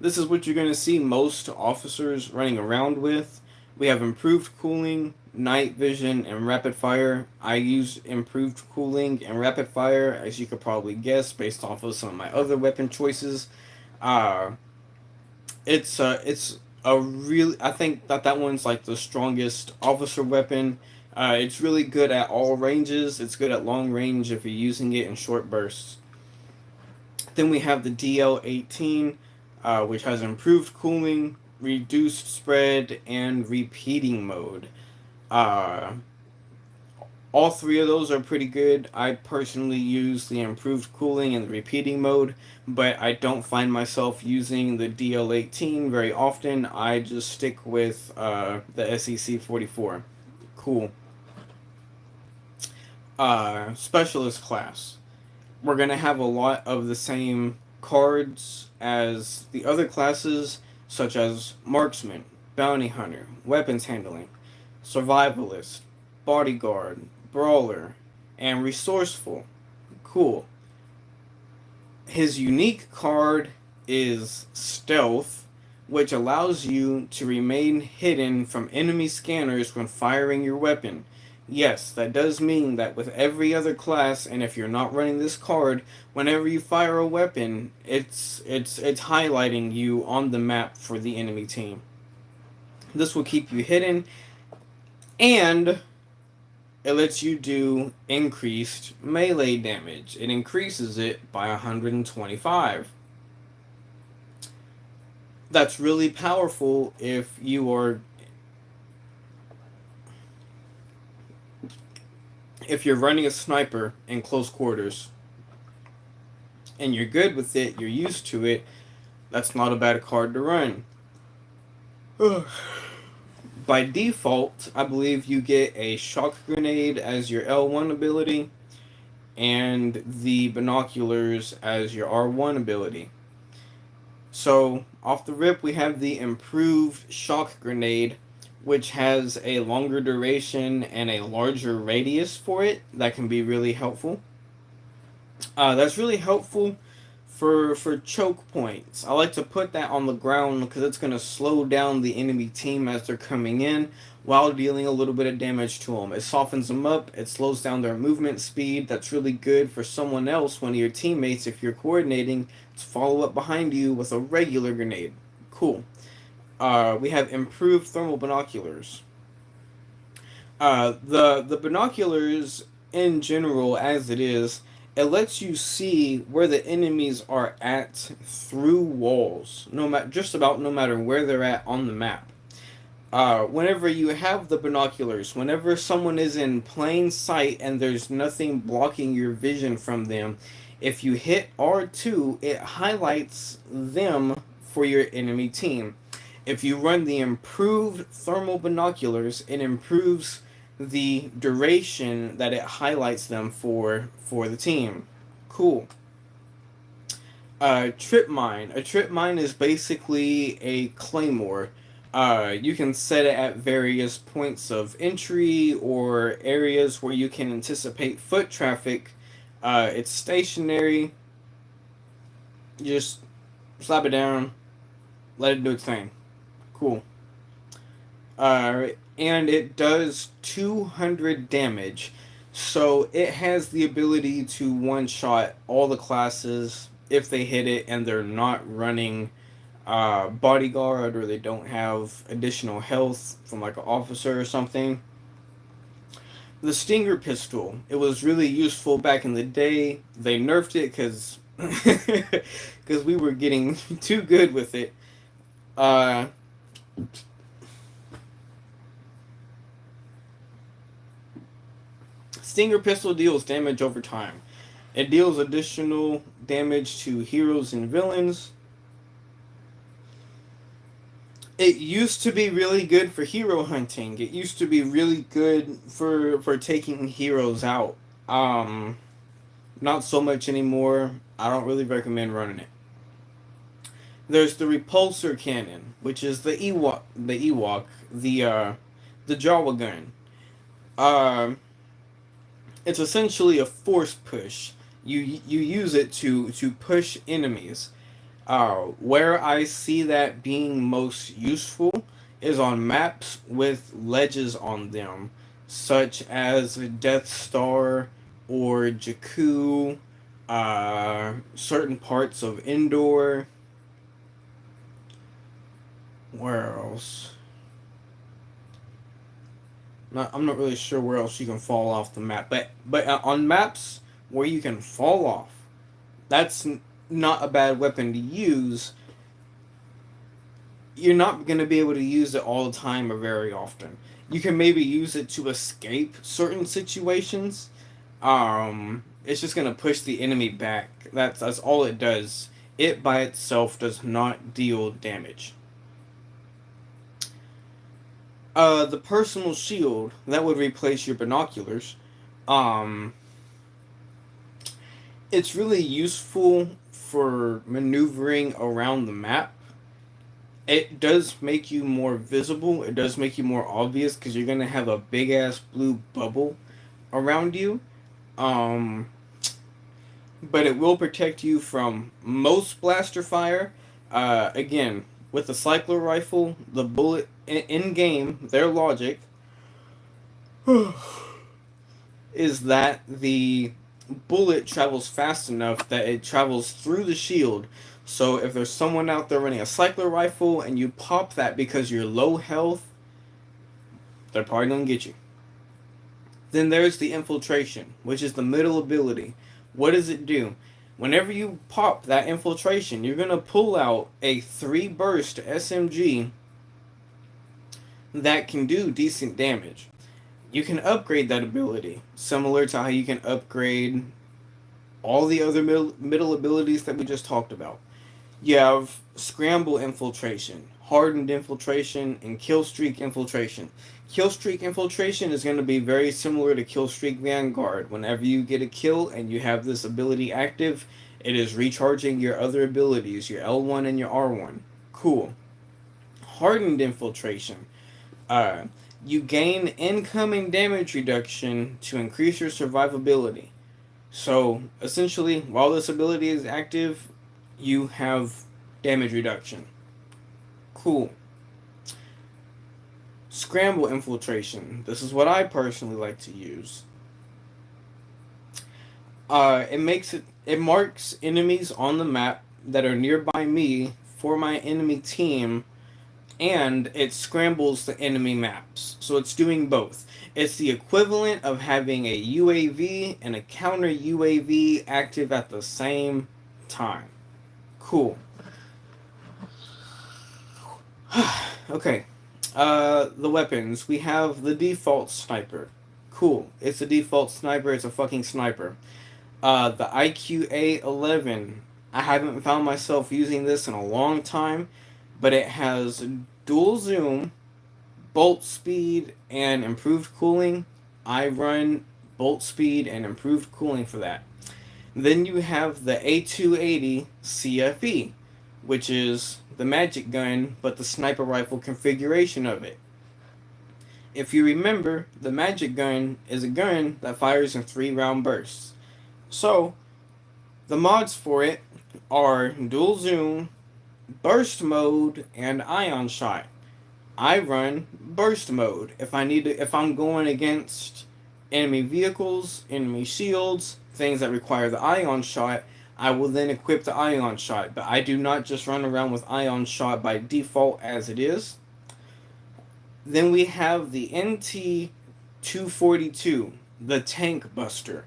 S1: This is what you're going to see most officers running around with. We have improved cooling, night vision, and rapid fire. I use improved cooling and rapid fire, as you could probably guess, based off of some of my other weapon choices. It's a really, I think that one's like the strongest officer weapon. It's really good at all ranges. It's good at long range if you're using it in short bursts. Then we have the DL-18, which has improved cooling, reduced spread, and repeating mode. All 3 of those are pretty good. I personally use the improved cooling and the repeating mode, but I don't find myself using the DL-18 very often. I just stick with the SEC-44. Cool. Specialist class. We're going to have a lot of the same cards as the other classes, such as Marksman, Bounty Hunter, Weapons Handling, Survivalist, Bodyguard, Brawler, and Resourceful. Cool. His unique card is Stealth, which allows you to remain hidden from enemy scanners when firing your weapon. Yes, that does mean that with every other class, and if you're not running this card, whenever you fire a weapon, it's highlighting you on the map for the enemy team. This will keep you hidden, and it lets you do increased melee damage. It increases it by 125. That's really powerful if you are If you're running a sniper in close quarters and you're good with it, you're used to it, that's not a bad card to run. By default, I believe you get a shock grenade as your L1 ability and the binoculars as your R1 ability. So, off the rip, we have the improved shock grenade, which has a longer duration and a larger radius for it. That can be really helpful. That's really helpful for choke points. I like to put that on the ground because it's going to slow down the enemy team as they're coming in while dealing a little bit of damage to them. It softens them up, it slows down their movement speed. That's really good for someone else, one of your teammates, if you're coordinating, to follow up behind you with a regular grenade. Cool. We have improved thermal binoculars. The binoculars in general, as it is, it lets you see where the enemies are at through walls, just about no matter where they're at on the map. Whenever you have the binoculars, whenever someone is in plain sight and there's nothing blocking your vision from them, if you hit R2, it highlights them for your enemy team. If you run the improved thermal binoculars, it improves the duration that it highlights them for the team. Cool. Trip mine. A trip mine is basically a claymore. You can set it at various points of entry or areas where you can anticipate foot traffic. It's stationary. You just slap it down, let it do its thing. Cool. And it does 200 damage. So it has the ability to one-shot all the classes if they hit it and they're not running bodyguard or they don't have additional health from like an officer or something. The Stinger pistol, it was really useful back in the day. They nerfed it because we were getting too good with it. Stinger pistol deals damage over time. It deals additional damage to heroes and villains. It used to be really good for hero hunting. It used to be really good for taking heroes out. Not so much anymore. I don't really recommend running it. There's the repulsor cannon, which is the Ewok, the Jawa gun. It's essentially a force push. You use it to push enemies. Where I see that being most useful is on maps with ledges on them, such as Death Star or Jakku, certain parts of Endor. Where else? I'm not really sure where else you can fall off the map, but on maps where you can fall off, that's not a bad weapon to use. You're not going to be able to use it all the time or very often. You can maybe use it to escape certain situations. It's just going to push the enemy back. That's all it does. It by itself does not deal damage. The personal shield, that would replace your binoculars. It's really useful for maneuvering around the map. It does make you more visible. It does make you more obvious because you're going to have a big ass blue bubble around you. But it will protect you from most blaster fire. Again, with the cycler rifle, the bullet in game, their logic is that the bullet travels fast enough that it travels through the shield. So if there's someone out there running a cycler rifle and you pop that because you're low health, they're probably going to get you. Then there's the infiltration, which is the middle ability. What does it do? Whenever you pop that infiltration, you're going to pull out a 3-burst SMG that can do decent damage. you can upgrade that ability, similar to how you can upgrade all the other middle abilities that we just talked about. You have Scramble Infiltration, Hardened Infiltration, and Killstreak Infiltration. Killstreak Infiltration is going to be very similar to Killstreak Vanguard. Whenever you get a kill and you have this ability active, it is recharging your other abilities, your L1 and your R1. Cool. Hardened Infiltration. Uh, you gain incoming damage reduction to increase your survivability. So, essentially, while this ability is active, you have damage reduction. Cool. Scramble Infiltration. This is what I personally like to use. It marks enemies on the map that are nearby me for my enemy team, and it scrambles the enemy maps. So it's doing both. It's the equivalent of having a UAV and a counter UAV active at the same time. Cool. Okay. The weapons. We have the default sniper. Cool. It's a default sniper. It's a fucking sniper. The IQA-11. I haven't found myself using this in a long time, but it has dual zoom, bolt speed, and improved cooling. I run bolt speed and improved cooling for that. Then you have the A280 CFE, which is the magic gun, but the sniper rifle configuration of it. If you remember, the magic gun is a gun that fires in 3-round bursts. So, the mods for it are dual zoom, burst mode, and ion shot. I run burst mode. If I'm going against enemy vehicles, enemy shields, things that require the ion shot, I will then equip the ion shot. But I do not just run around with ion shot by default as it is. Then we have the NT-242, the tank buster.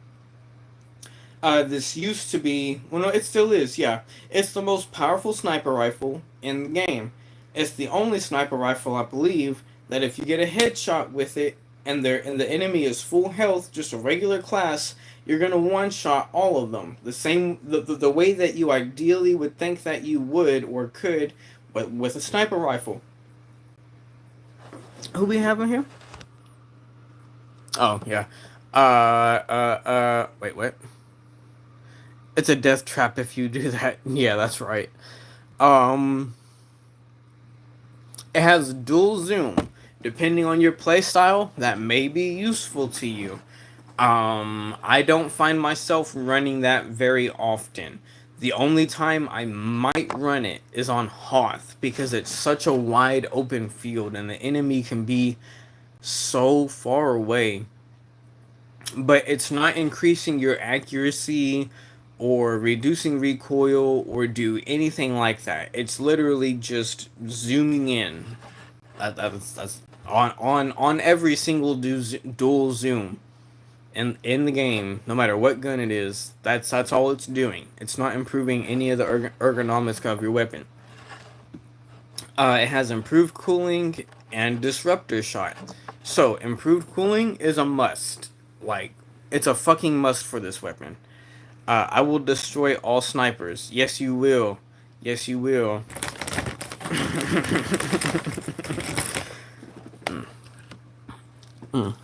S1: This used to be, well, no, it still is, yeah. It's the most powerful sniper rifle in the game. It's the only sniper rifle, I believe, that if you get a headshot with it and the enemy is full health, just a regular class, you're gonna one-shot all of them. The way that you ideally would think that you would or could, but with a sniper rifle. Who we have in here? Oh yeah. Wait, what? It's a death trap if you do that. Yeah, that's right. Um, it has dual zoom. Depending on your playstyle, that may be useful to you. I don't find myself running that very often. The only time I might run it is on Hoth because it's such a wide open field and the enemy can be so far away. But it's not increasing your accuracy or reducing recoil or do anything like that. It's literally just zooming in. That's on every single dual zoom in the game, no matter what gun it is. That's all it's doing. It's not improving any of the ergonomics of your weapon. It has improved cooling and disruptor shot. So improved cooling is a must. Like, it's a fucking must for this weapon. I will destroy all snipers. Yes, you will. Yes, you will. mm.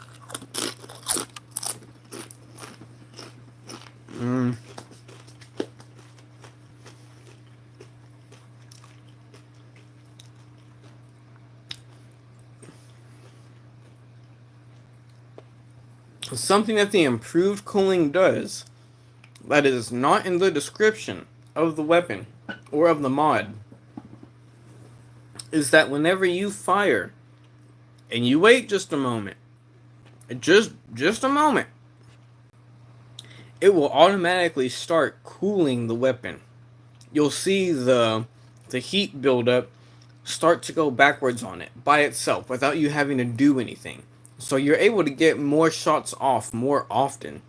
S1: Mm. Something that the improved cooling does that is not in the description of the weapon or of the mod is that whenever you fire and you wait just a moment, just a moment, it will automatically start cooling the weapon. You'll see the heat buildup start to go backwards on it by itself without you having to do anything. So you're able to get more shots off more often,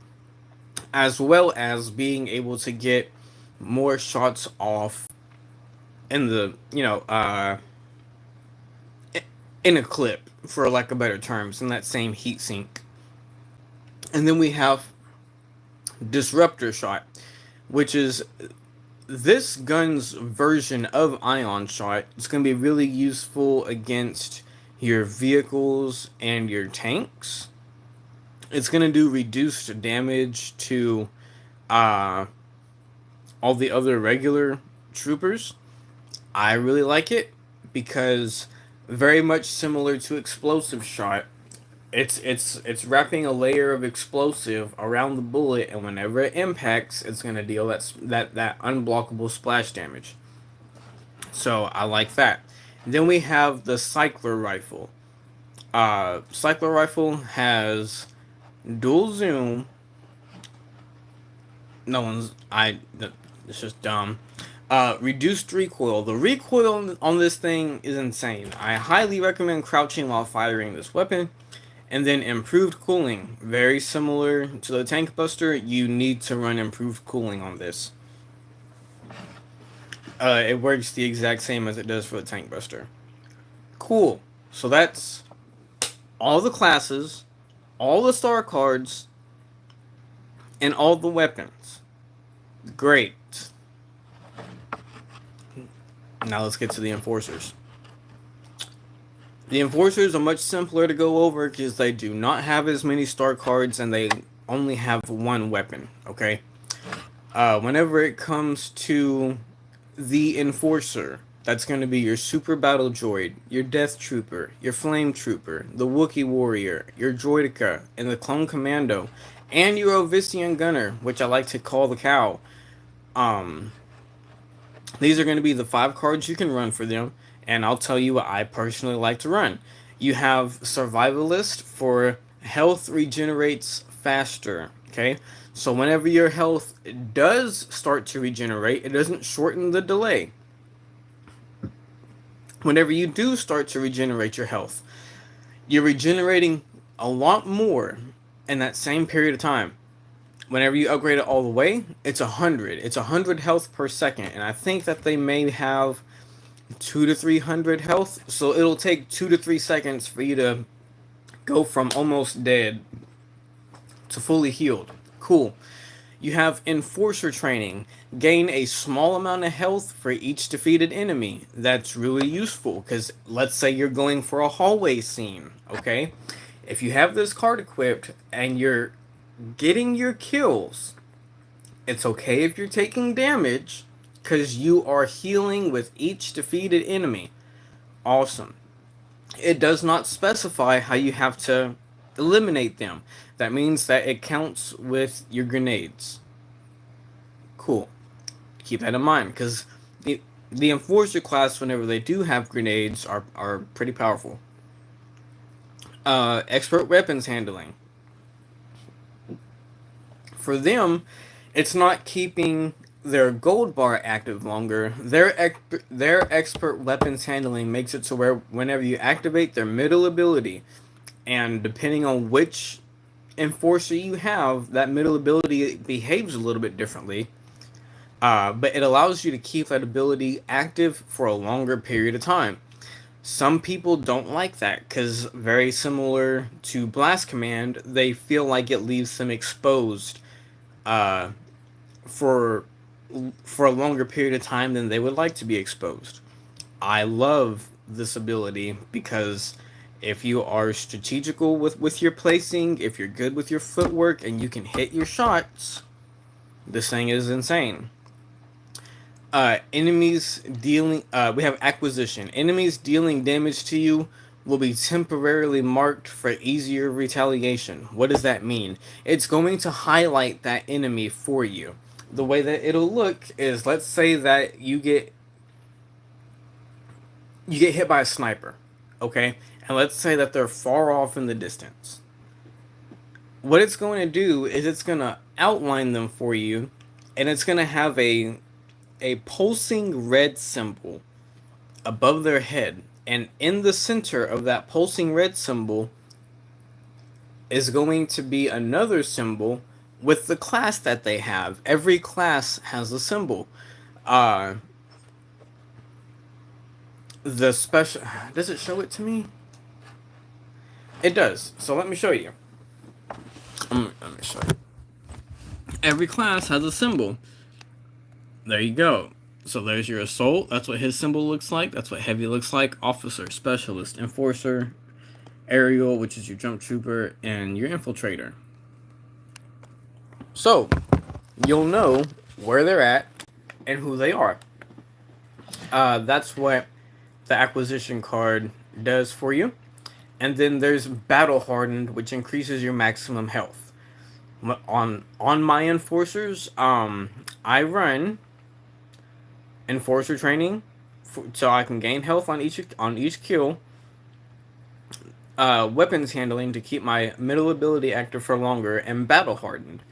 S1: as well as being able to get more shots off in the, in a clip, for lack of better terms, in that same heat sink. And then we have Disruptor Shot, which is this gun's version of Ion Shot. It's going to be really useful against your vehicles and your tanks. It's going to do reduced damage to uh, all the other regular troopers. I really like it because very much similar to Explosive Shot, it's wrapping a layer of explosive around the bullet, and whenever it impacts, it's gonna deal that unblockable splash damage. So I like that. Then we have the Cycler Rifle. Cycler Rifle has dual zoom. No one's I. It's just dumb. Reduced recoil. The recoil on this thing is insane. I highly recommend crouching while firing this weapon. And then improved cooling. Very similar to the Tank Buster, you need to run improved cooling on this. It works the exact same as it does for the Tank Buster. Cool. So that's all the classes, all the star cards, and all the weapons. Great. Now let's get to the Enforcers. The Enforcers are much simpler to go over because they do not have as many star cards and they only have one weapon, okay? Whenever it comes to the Enforcer, that's going to be your Super Battle Droid, your Death Trooper, your Flame Trooper, the Wookiee Warrior, your Droideka, and the Clone Commando, and your Ovisian Gunner, which I like to call the Cow. These are going to be the 5 cards you can run for them, and I'll tell you what I personally like to run. You have Survivalist for health regenerates faster, okay? So whenever your health does start to regenerate, it doesn't shorten the delay. Whenever you do start to regenerate your health, you're regenerating a lot more in that same period of time. Whenever you upgrade it all the way, it's 100. It's 100 health per second, and I think that they may have 2 to 300 health, so it'll take 2 to 3 seconds for you to go from almost dead to fully healed. Cool. You have Enforcer Training. Gain a small amount of health for each defeated enemy. That's really useful, because let's say you're going for a hallway scene, okay? If you have this card equipped and you're getting your kills, it's okay if you're taking damage, because you are healing with each defeated enemy. Awesome. It does not specify how you have to eliminate them. That means that it counts with your grenades. Cool. Keep that in mind, because the Enforcer class, whenever they do have grenades, are pretty powerful. Expert Weapons Handling. For them, it's not keeping their gold bar active longer. Their expert weapons handling makes it so where whenever you activate their middle ability, and depending on which enforcer you have, that middle ability behaves a little bit differently. But it allows you to keep that ability active for a longer period of time. Some people don't like that because, very similar to Blast Command, they feel like it leaves them exposed for a longer period of time than they would like to be exposed. I love this ability because if you are strategical with your placing, if you're good with your footwork, and you can hit your shots, this thing is insane. Enemies dealing... we have Acquisition. Enemies dealing damage to you will be temporarily marked for easier retaliation. What does that mean? It's going to highlight that enemy for you. The way that it'll look is, let's say that you get hit by a sniper, okay? And let's say that they're far off in the distance. What it's going to do is it's going to outline them for you, and it's going to have a pulsing red symbol above their head. And in the center of that pulsing red symbol is going to be another symbol with the class that they have. Every class has a symbol. The special... Does it show it to me? It does. So let me show you. Let me show you. Every class has a symbol. There you go. So there's your assault. That's what his symbol looks like. That's what heavy looks like. Officer, specialist, enforcer, aerial, which is your jump trooper, and your infiltrator. So you'll know where they're at and who they are. That's what the acquisition card does for you. And then there's battle hardened, which increases your maximum health. On my enforcers, I run enforcer training, so I can gain health on each kill. Weapons handling to keep my middle ability active for longer, and battle hardened.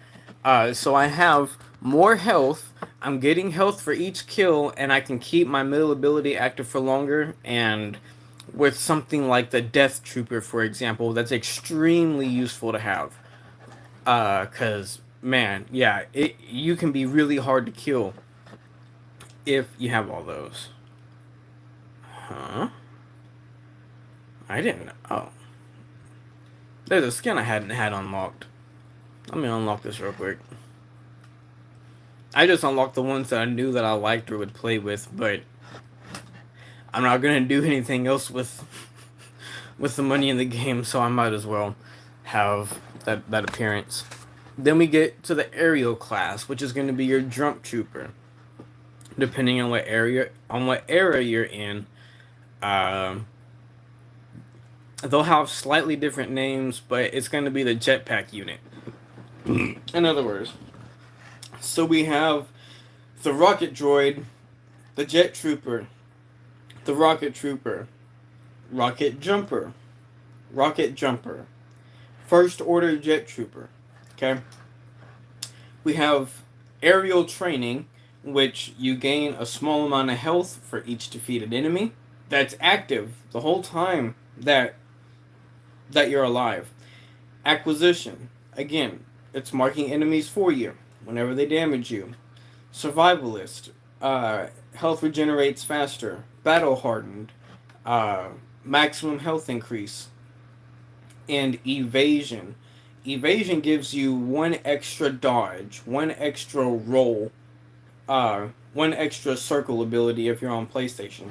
S1: So I have more health. I'm getting health for each kill, and I can keep my middle ability active for longer. And with something like the Death Trooper, for example, that's extremely useful to have. Cause man, yeah, you can be really hard to kill if you have all those. Huh? I didn't know. Oh. There's a skin I hadn't had unlocked. Let me unlock this real quick. I just unlocked the ones that I knew that I liked or would play with, but I'm not gonna do anything else with the money in the game, so I might as well have that appearance. Then we get to the aerial class, which is going to be your jump trooper. Depending on what area you're in, they'll have slightly different names, but it's going to be the jetpack unit. In other words, so we have the rocket droid, the jet trooper, the rocket trooper, rocket jumper, first order jet trooper. Okay. We have aerial training, which you gain a small amount of health for each defeated enemy. That's active the whole time that you're alive. Acquisition, again, it's marking enemies for you whenever they damage you. Survivalist, health regenerates faster. Battle hardened, maximum health increase. And evasion. Evasion gives you one extra dodge, one extra roll, one extra circle ability if you're on PlayStation.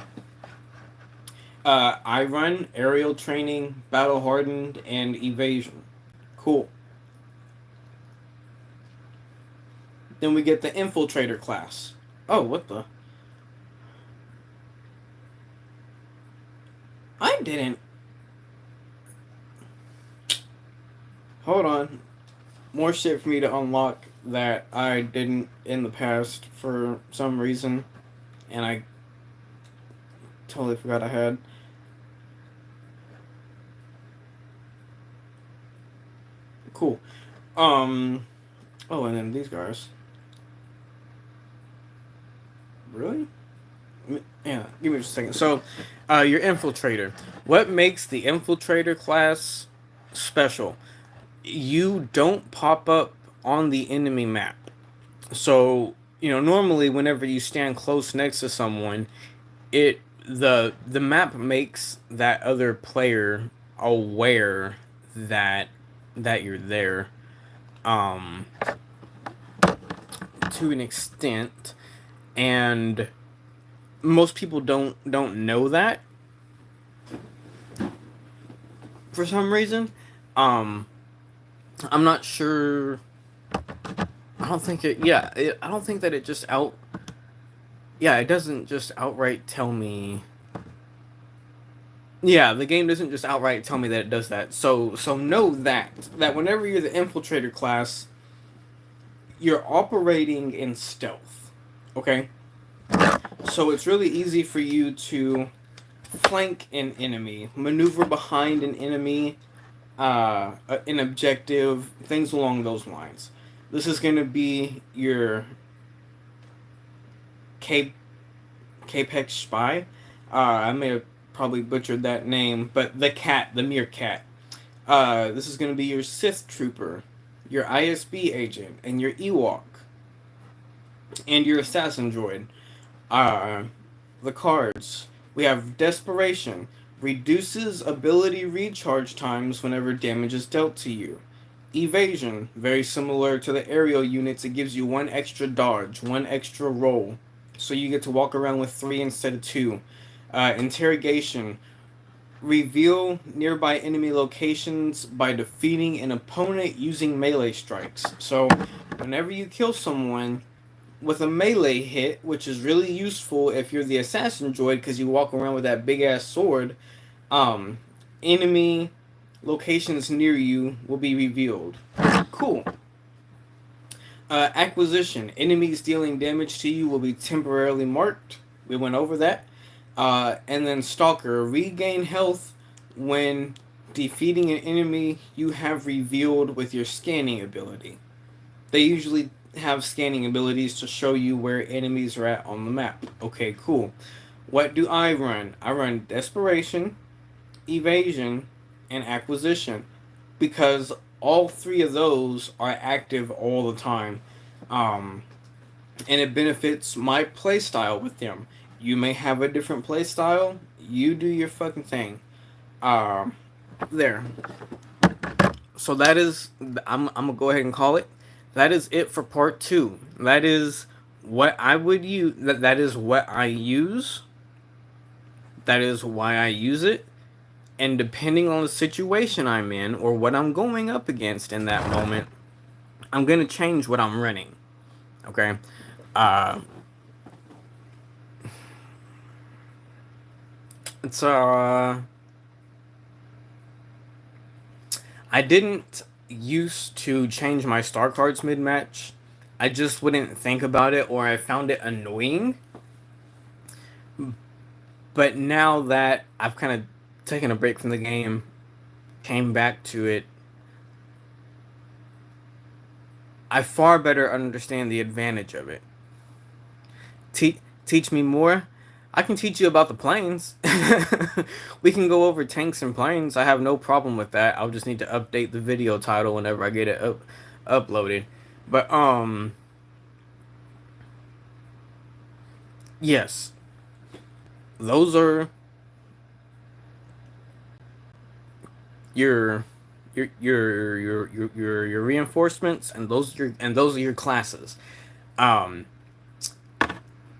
S1: I run aerial training, battle hardened, and evasion. Cool. Then we get the infiltrator class. Oh, what the? I didn't. Hold on. More shit for me to unlock that I didn't in the past for some reason. And I totally forgot I had. Cool. Oh, and then these guys. Really? Yeah, give me just a second. So, your infiltrator. What makes the infiltrator class special? You don't pop up on the enemy map. So, normally whenever you stand close next to someone, the map makes that other player aware that you're there, to an extent, and most people don't know that for some reason. I'm not sure. I don't think it. Yeah, I don't think that it just out. Yeah, it doesn't just outright tell me. Yeah, the game doesn't just outright tell me that it does that. So know that whenever you're the infiltrator class, you're operating in stealth. Okay? So it's really easy for you to flank an enemy, maneuver behind an enemy, an objective, things along those lines. This is going to be your Capex Spy. I may have probably butchered that name, but the meerkat. This is going to be your Sith Trooper, your ISB agent, and your Ewok, and your Assassin Droid. The cards. We have Desperation. Reduces ability recharge times whenever damage is dealt to you. Evasion, very similar to the aerial units. It gives you one extra dodge, one extra roll. So you get to walk around with 3 instead of 2. Interrogation, reveal nearby enemy locations by defeating an opponent using melee strikes. So whenever you kill someone with a melee hit, which is really useful if you're the assassin droid because you walk around with that big ass sword, um, enemy locations near you will be revealed. Cool. Acquisition. Enemies dealing damage to you will be temporarily marked. We went over that. And then Stalker. Regain health when defeating an enemy you have revealed with your scanning ability. They usually have scanning abilities to show you where enemies are at on the map. Okay, cool. What do I run? I run Desperation, Evasion, and Acquisition because all 3 of those are active all the time. And it benefits my playstyle with them. You may have a different playstyle. You do your fucking thing. There. So that is, I'm gonna go ahead and call it. That is it for part 2. That is what I would use. That is what I use. That is why I use it. And depending on the situation I'm in or what I'm going up against in that moment, I'm gonna change what I'm running. Okay. It's I didn't used to change my star cards mid match. I just wouldn't think about it, or I found it annoying. But now that I've kind of taken a break from the game, came back to it, I far better understand the advantage of it. Teach me more. I can teach you about the planes. We can go over tanks and planes. I have no problem with that. I'll just need to update the video title whenever I get it uploaded. But yes, those are your your reinforcements, and those are your classes. Um,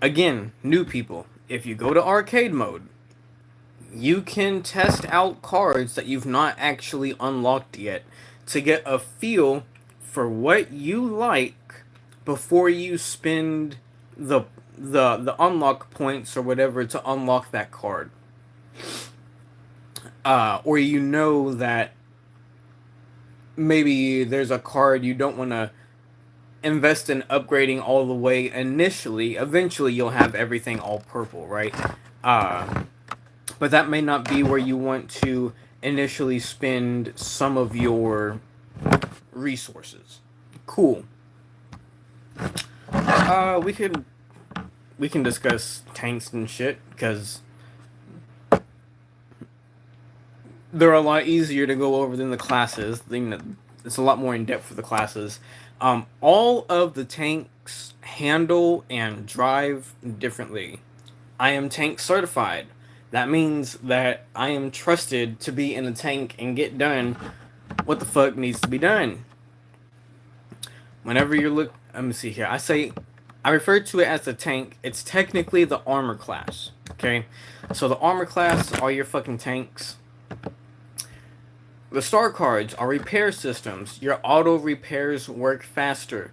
S1: Again, new people, if you go to arcade mode, you can test out cards that you've not actually unlocked yet to get a feel for what you like before you spend the unlock points or whatever to unlock that card. Or you know that maybe there's a card you don't want to invest in upgrading all the way initially. Eventually you'll have everything all purple, right? But that may not be where you want to initially spend some of your resources. Cool. We can discuss tanks and shit because they're a lot easier to go over than the classes. It's a lot more in depth for the classes. All of the tanks handle and drive differently. I am tank certified. That means that I am trusted to be in a tank and get done what the fuck needs to be done. Whenever you're let me see here. I refer to it as the tank. It's technically the armor class. Okay, so the armor class are your fucking tanks. The star cards are repair systems. Your auto repairs work faster.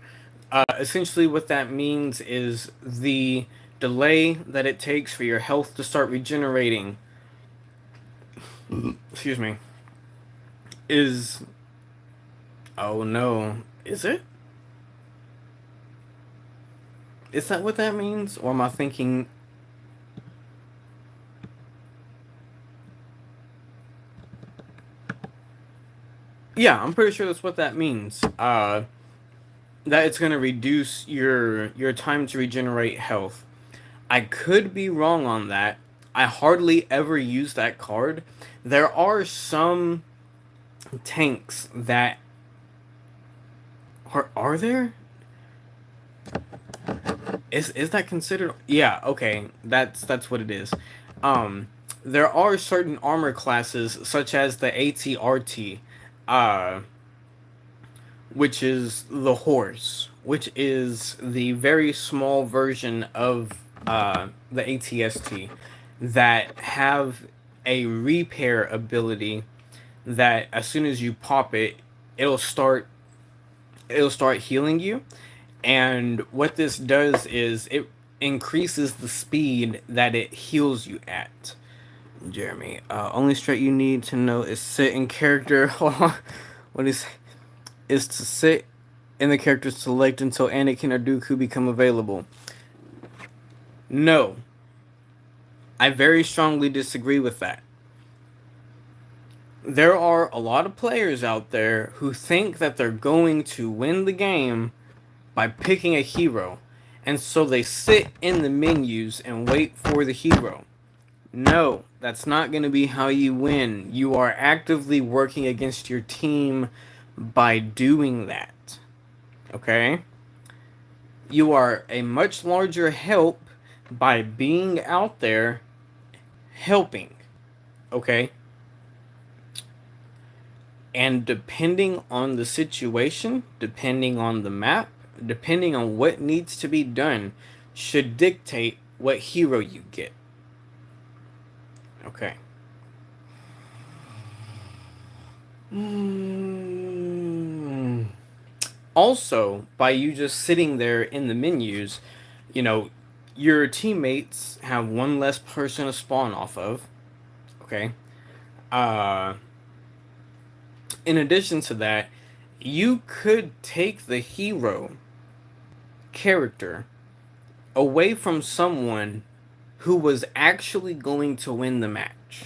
S1: Essentially, what that means is the delay that it takes for your health to start regenerating. Excuse me. Is. Oh no. Is it? Is that what that means? Or am I thinking. Yeah, I'm pretty sure that's what that means. That it's gonna reduce your time to regenerate health. I could be wrong on that. I hardly ever use that card. There are some tanks that are there? Is that considered? Yeah, okay. That's what it is. There are certain armor classes such as the ATRT. which is the horse, which is the very small version of the ATST that have a repair ability that as soon as you pop it, it'll start it'll start healing you. And what this does is it increases the speed that it heals you at. Jeremy, only strat you need to know is sit in character. What is to sit in the character select until Anakin or Dooku become available. No, I very strongly disagree with that. There are a lot of players out there who think that they're going to win the game by picking a hero, and so they sit in the menus and wait for the hero. No, that's not going to be how you win. You are actively working against your team by doing that. Okay? You are a much larger help by being out there helping. Okay? And depending on the situation, depending on the map, depending on what needs to be done, should dictate what hero you get. Okay. Also, by you just sitting there in the menus, your teammates have one less person to spawn off of. Okay. In addition to that, you could take the hero character away from someone who was actually going to win the match.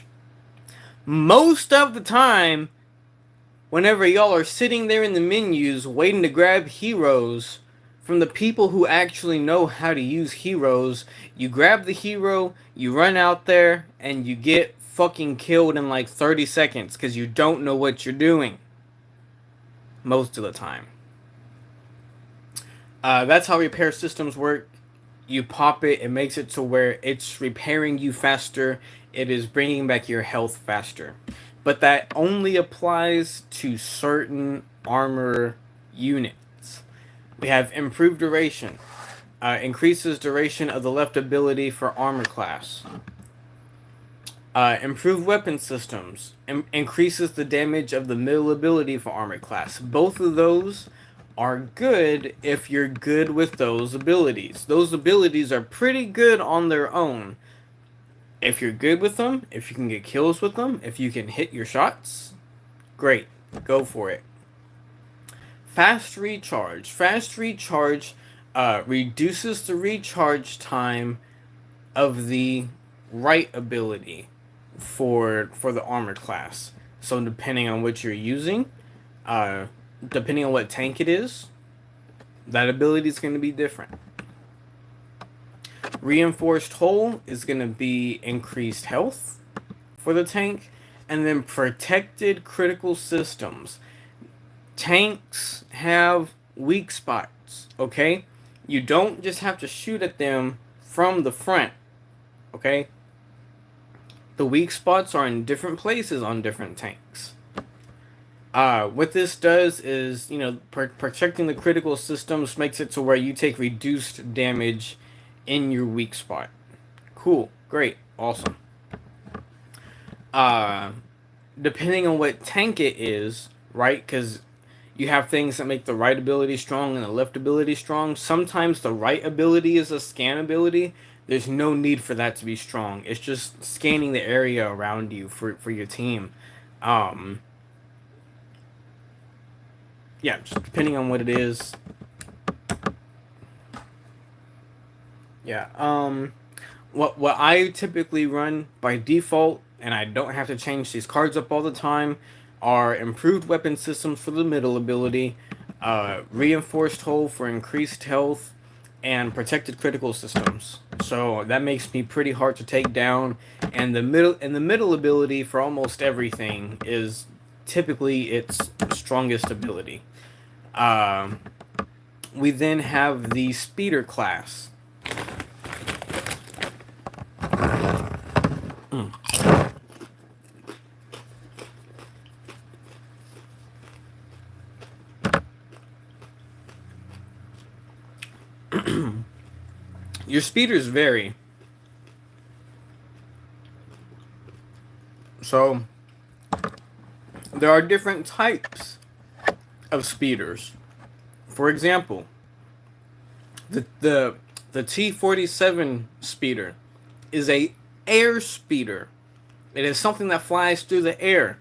S1: Most of the time, whenever y'all are sitting there in the menus waiting to grab heroes from the people who actually know how to use heroes, you grab the hero, you run out there, and you get fucking killed in like 30 seconds because you don't know what you're doing. Most of the time. That's how repair systems work. You pop it, it makes it to where it's repairing you faster, it is bringing back your health faster. But that only applies to certain armor units. We have improved duration. Increases duration of the left ability for armor class. Improved weapon systems. Increases the damage of the middle ability for armor class. Both of those are good if you're good with those abilities. Those abilities are pretty good on their own. If you're good with them, if you can get kills with them, if you can hit your shots, great. Go for it. Fast recharge. Fast recharge reduces the recharge time of the right ability for the armor class. So depending on what you're using, depending on what tank it is, that ability is going to be different. Reinforced Hull is going to be increased health for the tank. And then protected critical systems. Tanks have weak spots, okay? You don't just have to shoot at them from the front, okay? The weak spots are in different places on different tanks. What this does is, protecting the critical systems makes it to where you take reduced damage in your weak spot. Cool, great, awesome. Depending on what tank it is, right? Because you have things that make the right ability strong and the left ability strong. Sometimes the right ability is a scan ability. There's no need for that to be strong. It's just scanning the area around you for your team. Yeah, just depending on what it is. Yeah, what I typically run by default, and I don't have to change these cards up all the time, are improved weapon systems for the middle ability, reinforced hull for increased health, and protected critical systems. So that makes me pretty hard to take down. And the middle ability for almost everything is typically its strongest ability. We then have the speeder class. Your speeders vary. So there are different types of speeders. For example, the the the T-47 speeder is a air speeder. It is something that flies through the air.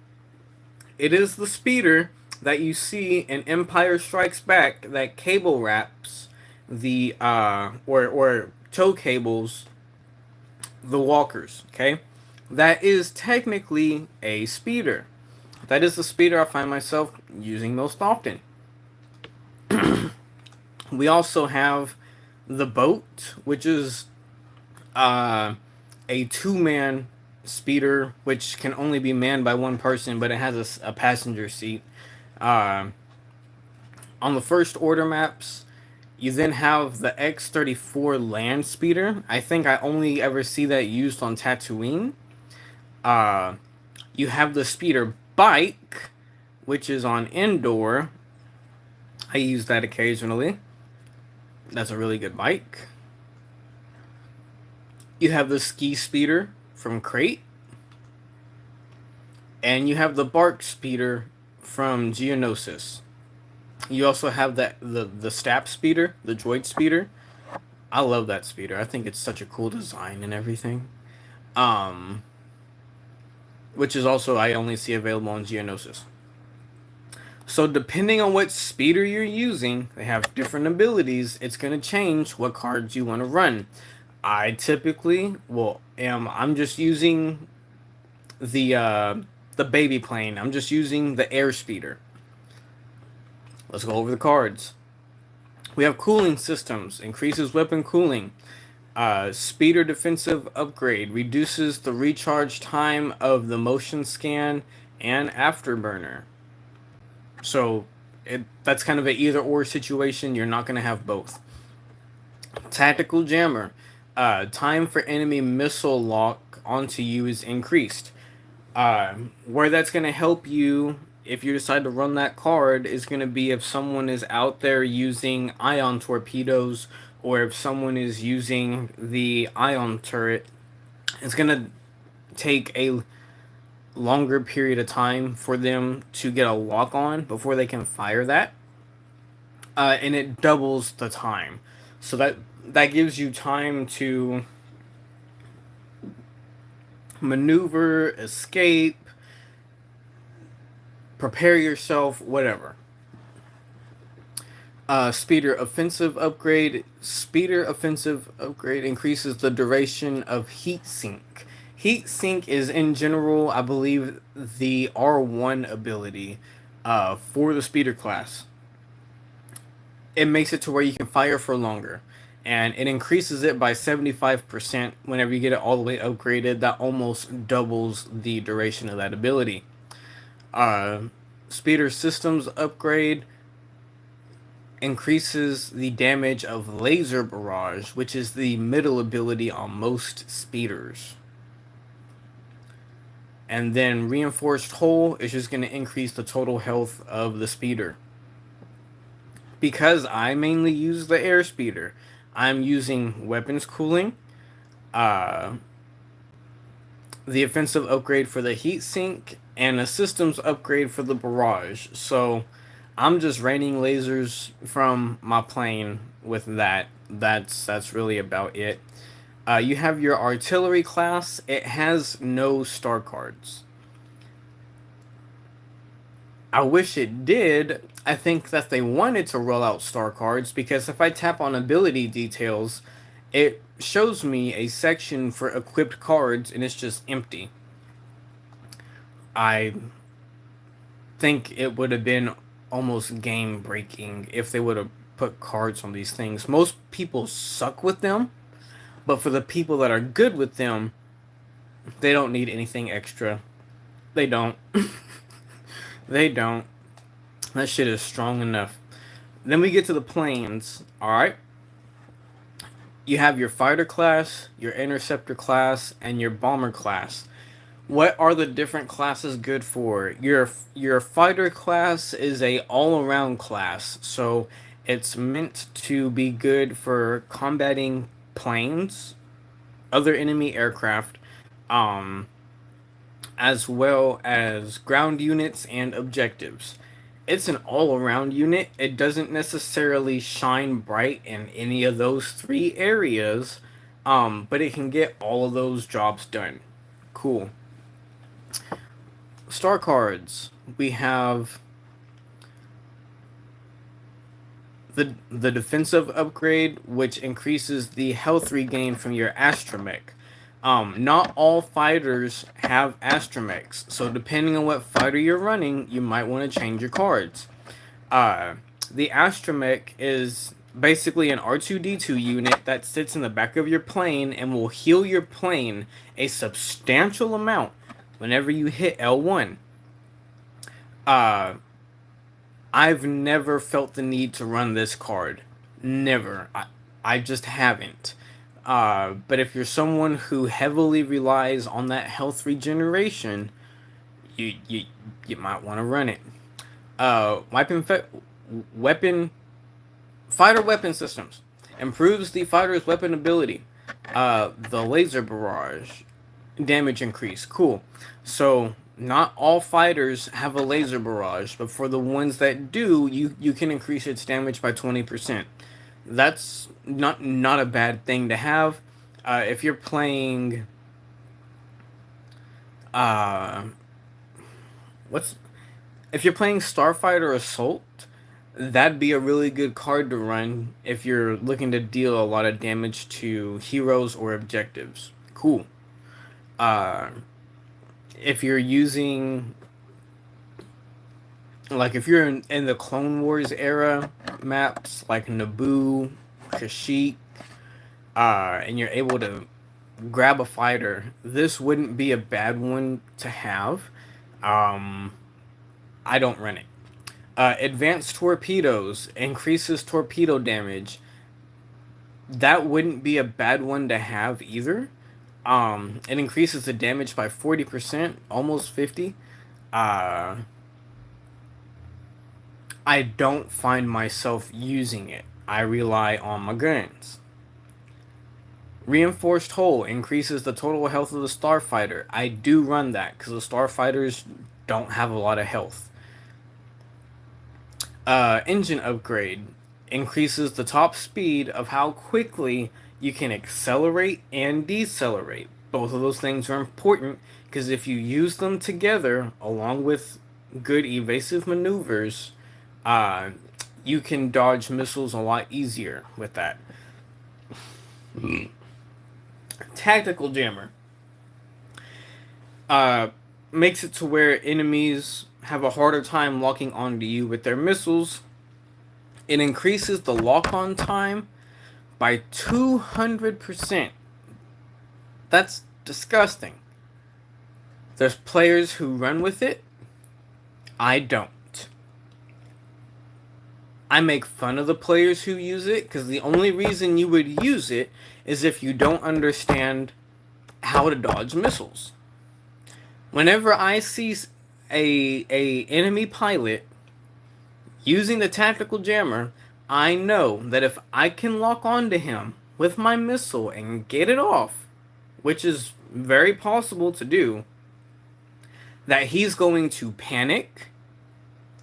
S1: It is the speeder that you see in Empire Strikes Back that cable wraps the or tow cables the walkers. Okay, that is technically a speeder. That is the speeder I find myself using most often. We also have the boat, which is uh, a two-man speeder, which can only be manned by one person, but it has a passenger seat. Uh, on the first order maps, you then have the X-34 land speeder. I think I only ever see that used on Tatooine. Uh, you have the speeder bike, which is on Endor. I use that occasionally. That's a really good bike. You have the ski speeder from Crate. And you have the bark speeder from Geonosis. You also have the Stap speeder, the droid speeder. I love that speeder. I think it's such a cool design and everything. Um, which is also I only see available on Geonosis. So depending on what speeder you're using, they have different abilities. It's gonna change what cards you want to run. I typically I'm just using the baby plane. I'm just using the air speeder. Let's go over the cards. We have cooling systems, increases weapon cooling. Speeder defensive upgrade, reduces the recharge time of the motion scan and afterburner. So that's kind of an either or situation. You're not going to have both. Tactical jammer, time for enemy missile lock onto you is increased. Where that's going to help you if you decide to run that card is going to be if someone is out there using ion torpedoes or if someone is using the ion turret. It's going to take a longer period of time for them to get a lock on before they can fire that. And it doubles the time. So that gives you time to maneuver, escape, prepare yourself, whatever. Speeder offensive upgrade. Speeder offensive upgrade increases the duration of heat sink. Heat sink is in general, I believe, the R1 ability for the speeder class. It makes it to where you can fire for longer. And it increases it by 75% whenever you get it all the way upgraded. That almost doubles the duration of that ability. Speeder systems upgrade increases the damage of laser barrage, which is the middle ability on most speeders. And then reinforced hull is just going to increase the total health of the speeder. Because I mainly use the air speeder, I'm using weapons cooling, the offensive upgrade for the heat sink, and a systems upgrade for the barrage. So I'm just raining lasers from my plane with that. That's really about it. You have your artillery class. It has no star cards. I wish it did. I think that they wanted to roll out star cards because if I tap on ability details, it shows me a section for equipped cards and it's just empty. I think it would have been almost game breaking if they would have put cards on these things. Most people suck with them, but for the people that are good with them, they don't need anything extra. They don't. They don't. That shit is strong enough. Then we get to the planes. Alright. You have your fighter class, your interceptor class, and your bomber class. What are the different classes good for? Your fighter class is a all-around class, so it's meant to be good for combating planes, other enemy aircraft, um, as well as ground units and objectives. It's an all around unit. It doesn't necessarily shine bright in any of those three areas, but it can get all of those jobs done. Cool. Star cards. We have the defensive upgrade, which increases the health regain from your astromech. Not all fighters have astromechs, so depending on what fighter you're running, you might want to change your cards. Uh, the astromech is basically an R2D2 unit that sits in the back of your plane and will heal your plane a substantial amount whenever you hit L1. Uh, I've never felt the need to run this card. Never. I just haven't. But if you're someone who heavily relies on that health regeneration, you might want to run it. Weapon fighter weapon systems improves the fighter's weapon ability. The laser barrage damage increase. Cool. So not all fighters have a laser barrage, but for the ones that do, you can increase its damage by 20%. That's not a bad thing to have. If you're playing, uh, what's if you're playing Starfighter Assault, that'd be a really good card to run if you're looking to deal a lot of damage to heroes or objectives. Cool. Uh, if you're using, like, if you're in the Clone Wars era maps, like Naboo, Kashyyyk, and you're able to grab a fighter, this wouldn't be a bad one to have. I don't run it. Advanced torpedoes increases torpedo damage. That wouldn't be a bad one to have either. It increases the damage by 40%, almost 50. I don't find myself using it. I rely on my guns. Reinforced hull increases the total health of the starfighter. I do run that because the starfighters don't have a lot of health. Engine upgrade increases the top speed of how quickly you can accelerate and decelerate. Both of those things are important because if you use them together along with good evasive maneuvers, you can dodge missiles a lot easier with that. Tactical jammer makes it to where enemies have a harder time locking onto you with their missiles. It increases the lock-on time by 200%. That's disgusting. There's players who run with it. I don't. I make fun of the players who use it because the only reason you would use it is if you don't understand how to dodge missiles. Whenever I see a enemy pilot using the tactical jammer, I know that if I can lock onto him with my missile and get it off, which is very possible to do, that he's going to panic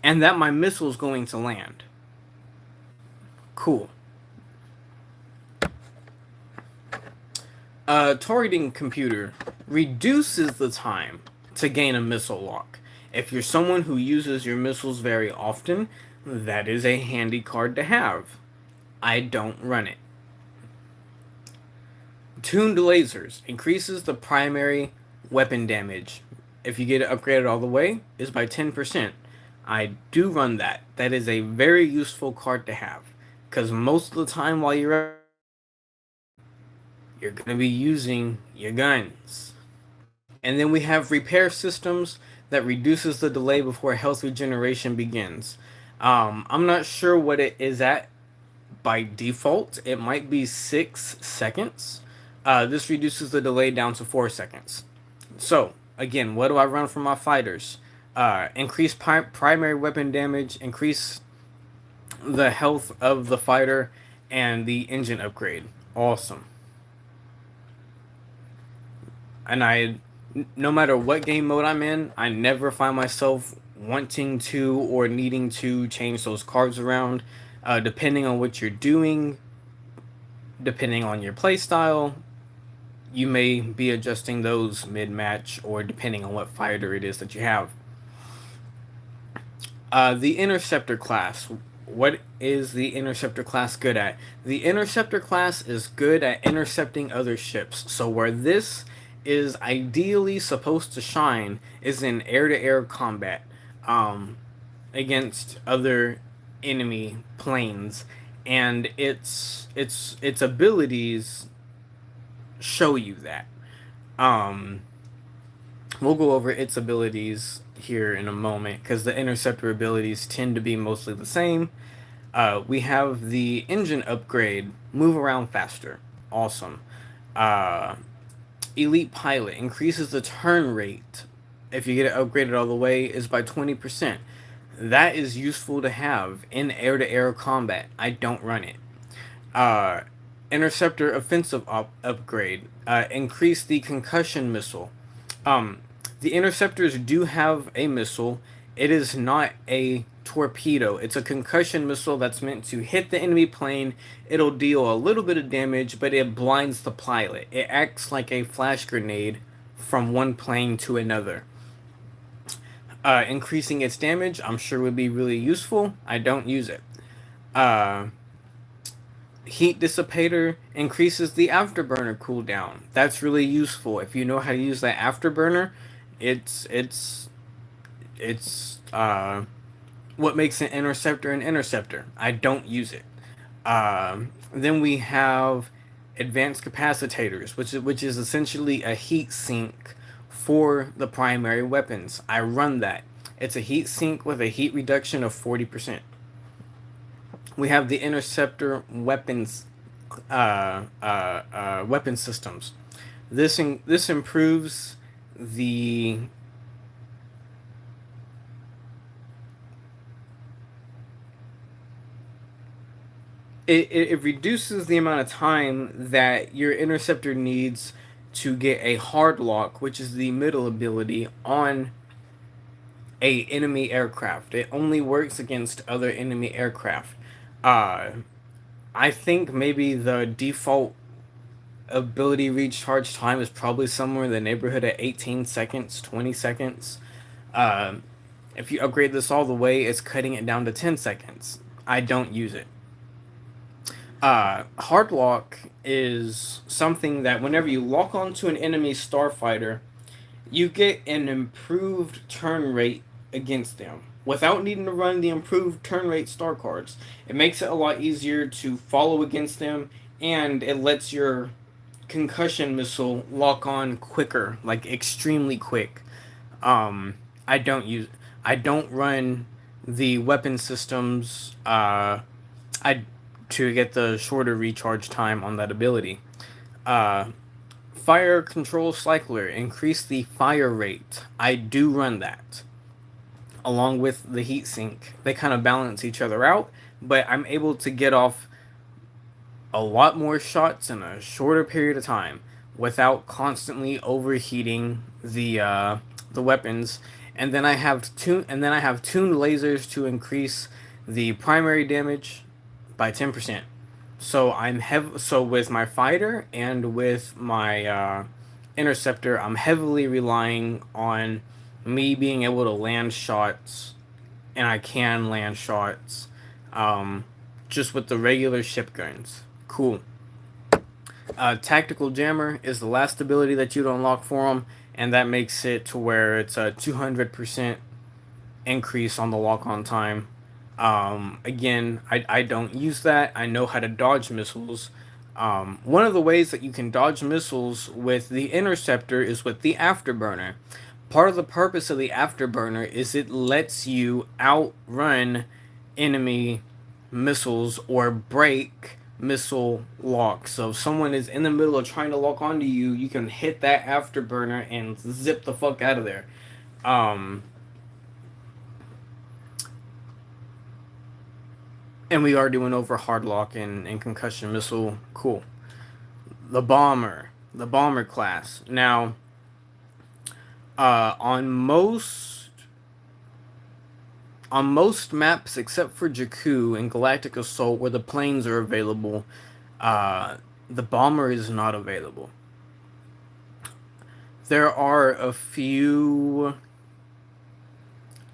S1: and that my missile is going to land. Cool. Targeting computer reduces the time to gain a missile lock. If you're someone who uses your missiles very often, that is a handy card to have. I don't run it. Tuned lasers increases the primary weapon damage. If you get it upgraded all the way, is by 10%. I do run that. That is a very useful card to have. Because most of the time while you're going to be using your guns. And then we have repair systems that reduces the delay before health regeneration begins. I'm not sure what it is at by default. It might be 6 seconds. This reduces the delay down to 4 seconds. So, again, what do I run for my fighters? Increase primary weapon damage, increase the health of the fighter, and the engine upgrade. Awesome. And no matter what game mode I'm in, I never find myself wanting to or needing to change those cards around, depending on what you're doing, depending on your playstyle. You may be adjusting those mid-match or depending on what fighter it is that you have. The Interceptor class. What is the Interceptor class good at? The Interceptor class is good at intercepting other ships. So where this is ideally supposed to shine is in air-to-air combat, against other enemy planes, and its abilities show you that. Um, we'll go over its abilities here in a moment because the interceptor abilities tend to be mostly the same. We have the engine upgrade, move around faster. Awesome. Uh, Elite pilot increases the turn rate. If you get it upgraded all the way, is by 20%. That is useful to have in air-to-air combat. I don't run it. Uh, Interceptor offensive upgrade. Increase the concussion missile. Um, the interceptors do have a missile. It is not a torpedo. It's a concussion missile that's meant to hit the enemy plane. It'll deal a little bit of damage, but it blinds the pilot. It acts like a flash grenade from one plane to another. Increasing its damage, I'm sure would be really useful. I don't use it. Heat dissipator increases the afterburner cooldown. That's really useful. If you know how to use that afterburner, it's what makes an interceptor an interceptor. I don't use it. Then we have advanced capacitors, which is essentially a heat sink for the primary weapons. I run that. It's a heat sink with a heat reduction of 40%. We have the interceptor weapons, weapon systems. This improves the it reduces the amount of time that your interceptor needs to get a hard lock, which is the middle ability, on a enemy aircraft. It only works against other enemy aircraft. I think maybe the default ability recharge time is probably somewhere in the neighborhood of 18 seconds, 20 seconds. Uh, if you upgrade this all the way, it's cutting it down to 10 seconds. I don't use it. Hard lock is something that whenever you lock onto an enemy starfighter, you get an improved turn rate against them without needing to run the improved turn rate star cards. It makes it a lot easier to follow against them, and it lets your concussion missile lock on quicker, like extremely quick. Um, I don't use, I don't run the weapon systems. I to get the shorter recharge time on that ability. Uh, Fire control cycler, increase the fire rate. I do run that along with the heat sink. They kind of balance each other out, but I'm able to get off a lot more shots in a shorter period of time without constantly overheating the weapons. And then I have tuned lasers to increase the primary damage by 10%. So with my fighter and with my interceptor, I'm heavily relying on me being able to land shots, and I can land shots, just with the regular ship guns. Cool. Tactical Jammer is the last ability that you'd unlock for them, and that makes it to where it's a 200% increase on the lock-on time. Again, I don't use that. I know how to dodge missiles. One of the ways that you can dodge missiles with the interceptor is with the afterburner. Part of the purpose of the afterburner is it lets you outrun enemy missiles or break missile locks. So if someone is in the middle of trying to lock onto you, you can hit that afterburner and zip the fuck out of there. And we are doing over hard lock and concussion missile. Cool. The bomber class. Now, On most maps except for Jakku and Galactic Assault, where the planes are available, uh, the bomber is not available. There are a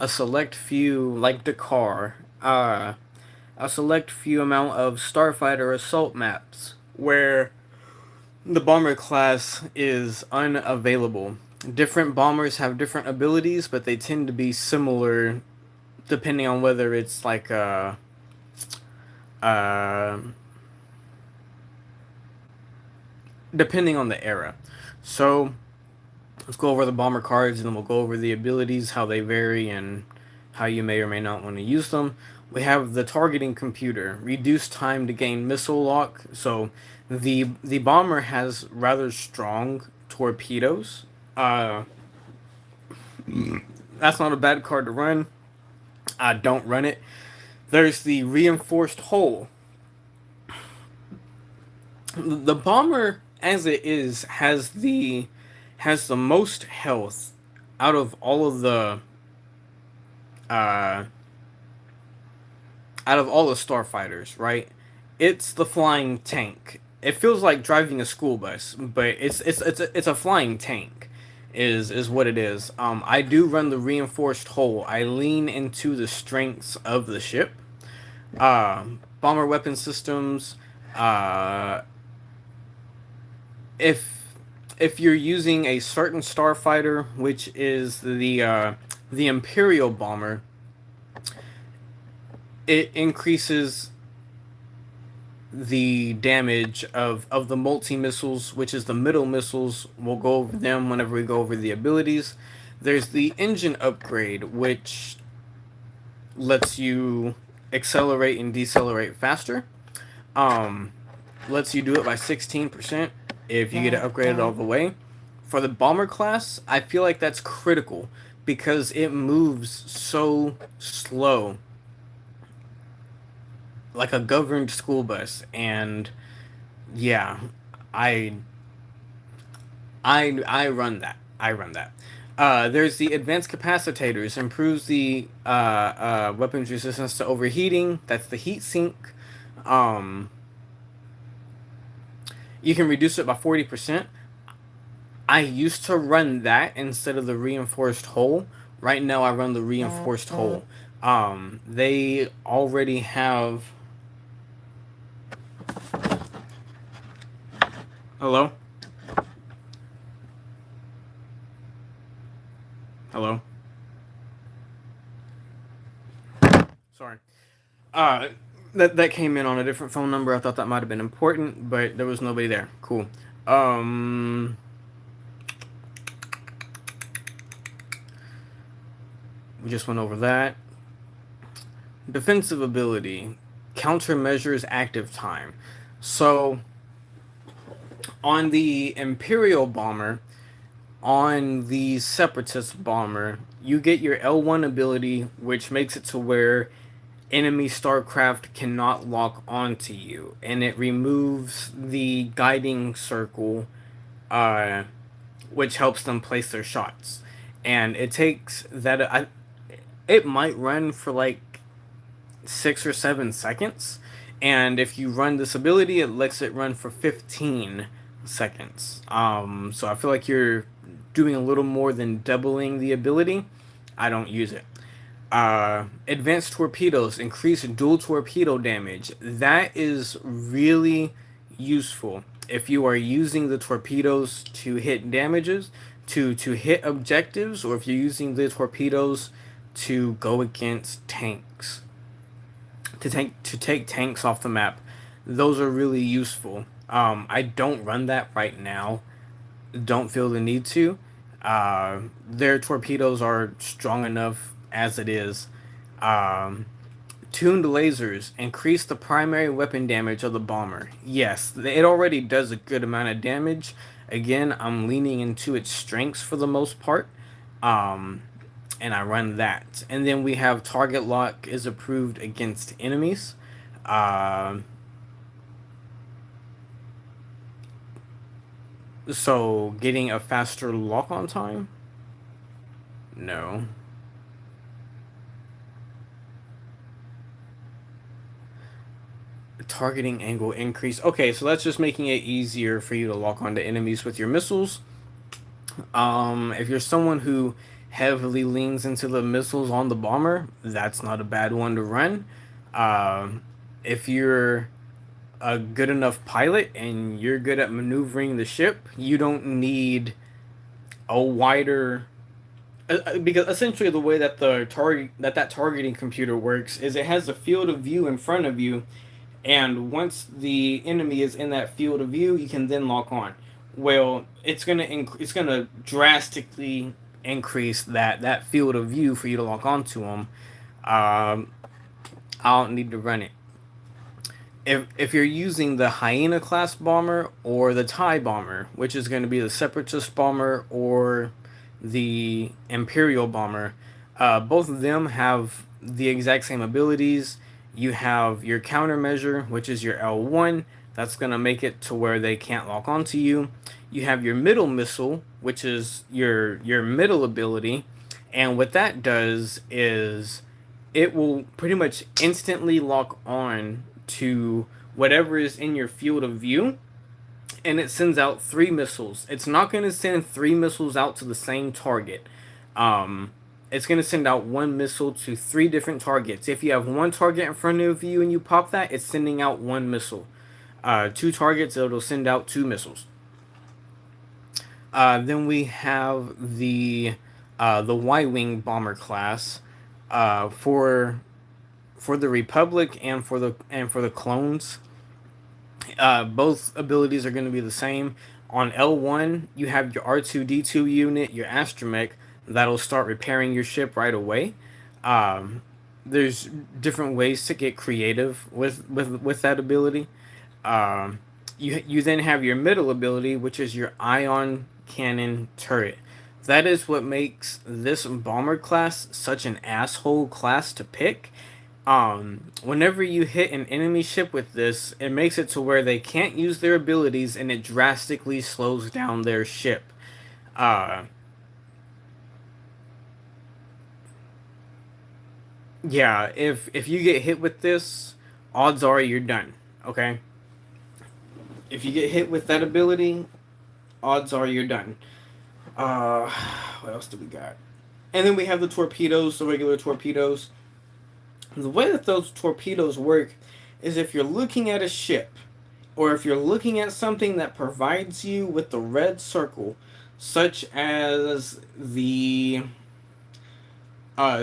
S1: select few, like Dakar, a select few amount of starfighter assault maps where the bomber class is unavailable. Different bombers have different abilities, but they tend to be similar depending on whether it's like uh, depending on the era. So let's go over the bomber cards and then we'll go over the abilities, how they vary, and how you may or may not want to use them. We have the targeting computer, reduced time to gain missile lock. So the bomber has rather strong torpedoes. That's not a bad card to run. I don't run it. There's the reinforced hull. The bomber, as it is, has the most health out of all of the uh, out of all the starfighters, right? It's the flying tank. It feels like driving a school bus, but it's a flying tank, is what it is. I do run the reinforced hull. I lean into the strengths of the ship. Bomber weapon systems. Uh, if if you're using a certain starfighter, which is the Imperial bomber, it increases the damage of the multi missiles, which is the middle missiles. We'll go over them whenever we go over the abilities. There's the engine upgrade, which lets you accelerate and decelerate faster. Um, lets you do it by 16% if you get it upgraded all the way. For the bomber class, I feel like that's critical because it moves so slow, like a governed school bus, and yeah, I I run that. I run that. There's the advanced capacitors, improves the weapons resistance to overheating. That's the heat sink. Um, you can reduce it by 40%. I used to run that instead of the reinforced hull. Right now, I run the reinforced hull. They already have. Hello? Hello? Sorry. Uh, that came in on a different phone number. I thought that might have been important, but there was nobody there. Cool. Um, we just went over that. Defensive ability, countermeasures active time. So on the Imperial bomber, on the Separatist bomber, you get your L1 ability, which makes it to where enemy StarCraft cannot lock onto you, and it removes the guiding circle, uh, which helps them place their shots. And it takes that. It might run for like 6 or 7 seconds, and if you run this ability, it lets it run for 15 seconds. So I feel like you're doing a little more than doubling the ability. I don't use it. Advanced torpedoes increase dual torpedo damage. That is really useful if you are using the torpedoes to hit damages, to hit objectives, or if you're using the torpedoes to go against tanks, to take tanks off the map. Those are really useful. I don't run that right now. Don't feel the need to. Their torpedoes are strong enough as it is. Um, Tuned lasers increase the primary weapon damage of the bomber. Yes, it already does a good amount of damage. Again, I'm leaning into its strengths for the most part. Um, and I run that. And then we have target lock is approved against enemies. Um, so getting a faster lock on time. No. Targeting angle increase. Okay, so that's just making it easier for you to lock onto enemies with your missiles. If you're someone who heavily leans into the missiles on the bomber, that's not a bad one to run. If you're a good enough pilot and you're good at maneuvering the ship, you don't need a wider because essentially the way that that targeting computer works is it has a field of view in front of you, and once the enemy is in that field of view, you can then lock on. Well, it's gonna drastically increase that field of view for you to lock onto them. Um, I don't need to run it. If you're using the Hyena class bomber or the TIE bomber, which is going to be the Separatist bomber or the Imperial bomber, both of them have the exact same abilities. You have your countermeasure, which is your L1. That's going to make it to where they can't lock onto you. You have your middle missile, which is your middle ability. And what that does is it will pretty much instantly lock on to whatever is in your field of view, and it sends out 3 missiles. It's not going to send 3 missiles out to the same target. It's going to send out 1 missile to 3 different targets. If you have one target in front of you and you pop that, it's sending out 1 missile. 2 targets, it'll send out 2 missiles. Then we have the Y-wing bomber class for the Republic and for the clones. Both abilities are going to be the same. On L1, you have your R2D2 unit, your astromech, that'll start repairing your ship right away. There's different ways to get creative with that ability. You then have your middle ability, which is your ion cannon turret. That is what makes this bomber class such an asshole class to pick. Whenever you hit an enemy ship with this, it makes it to where they can't use their abilities and it drastically slows down their ship. Yeah, if you get hit with this, odds are you're done. Okay? If you get hit with that ability, odds are you're done. What else do we got? And then we have the torpedoes, the regular torpedoes. The way that those torpedoes work is if you're looking at a ship, or if you're looking at something that provides you with the red circle, such as the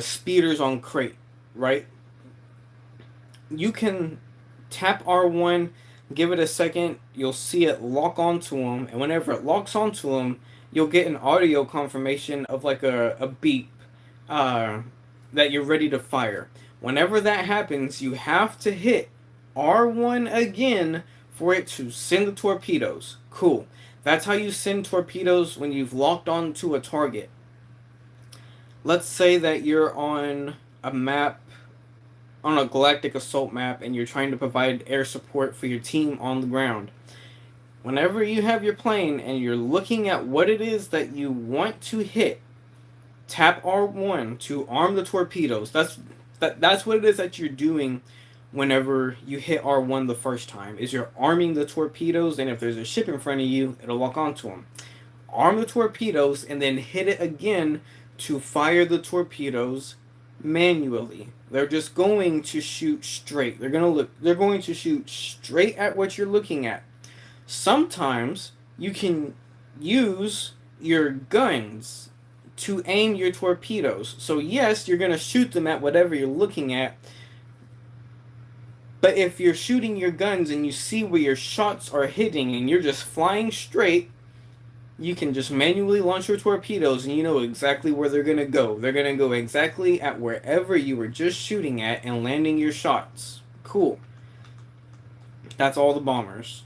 S1: speeders on crate, right? You can tap R1, give it a second, you'll see it lock onto them, and whenever it locks onto them, you'll get an audio confirmation of like a beep that you're ready to fire. Whenever that happens, you have to hit R1 again for it to send the torpedoes. Cool. That's how you send torpedoes when you've locked onto a target. Let's say that you're on a map, on a galactic assault map, and you're trying to provide air support for your team on the ground. Whenever you have your plane and you're looking at what it is that you want to hit, tap R1 to arm the torpedoes. That's what it is that you're doing whenever you hit R1 the first time, is you're arming the torpedoes, and if there's a ship in front of you, it'll lock onto them. Arm the torpedoes and then hit it again to fire the torpedoes manually. They're just going to shoot straight. They're going to shoot straight at what you're looking at. Sometimes you can use your guns to aim your torpedoes. So yes, you're going to shoot them at whatever you're looking at. But if you're shooting your guns and you see where your shots are hitting and you're just flying straight, you can just manually launch your torpedoes and you know exactly where they're going to go. They're going to go exactly at wherever you were just shooting at and landing your shots. Cool. That's all the bombers.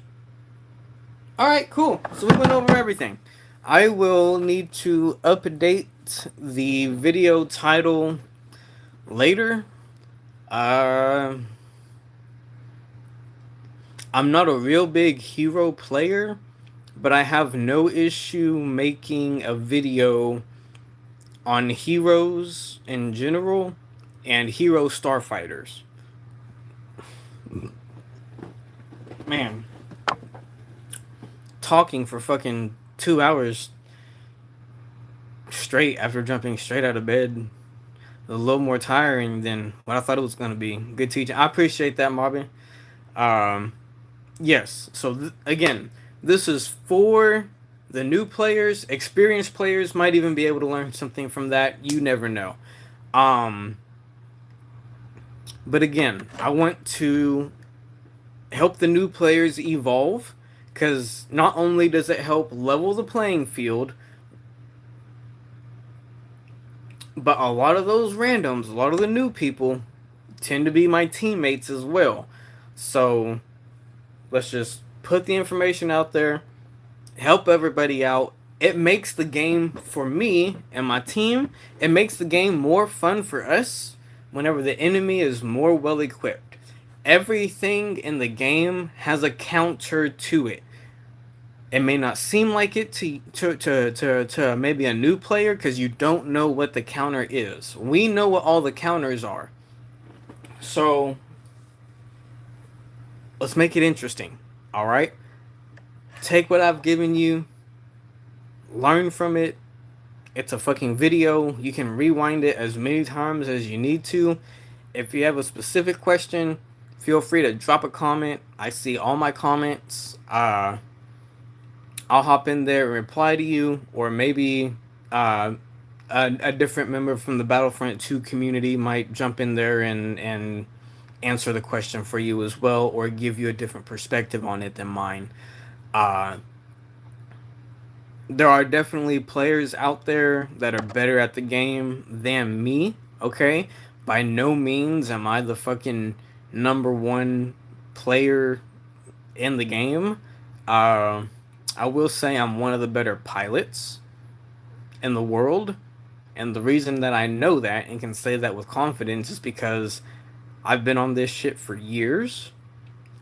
S1: Alright, cool. So we went over everything. I will need to update the video title later. I'm not a real big hero player, but I have no issue making a video on heroes in general and hero starfighters. Man, talking for fucking 2 hours straight after jumping straight out of bed, a little more tiring than what I thought it was gonna be. Good teaching. I appreciate that, Marvin. Um, yes. So again, this is for the new players. Experienced players might even be able to learn something from that. You never know. Um, but again, I want to help the new players evolve because not only does it help level the playing field, but a lot of those randoms, a lot of the new people tend to be my teammates as well. So let's just put the information out there, help everybody out. It makes the game for me and my team, it makes the game more fun for us whenever the enemy is more well equipped. Everything in the game has a counter to it. It may not seem like it to maybe a new player because you don't know what the counter is. We know what all the counters are. So let's make it interesting. All right? Take what I've given you, learn from it. It's a fucking video. You can rewind it as many times as you need to. If you have a specific question, feel free to drop a comment. I see all my comments. I'll hop in there and reply to you, or maybe a different member from the Battlefront 2 community might jump in there and answer the question for you as well, or give you a different perspective on it than mine. There are definitely players out there that are better at the game than me, okay? By no means am I the fucking number one player in the game. I will say I'm one of the better pilots in the world. And the reason that I know that and can say that with confidence is because I've been on this shit for years.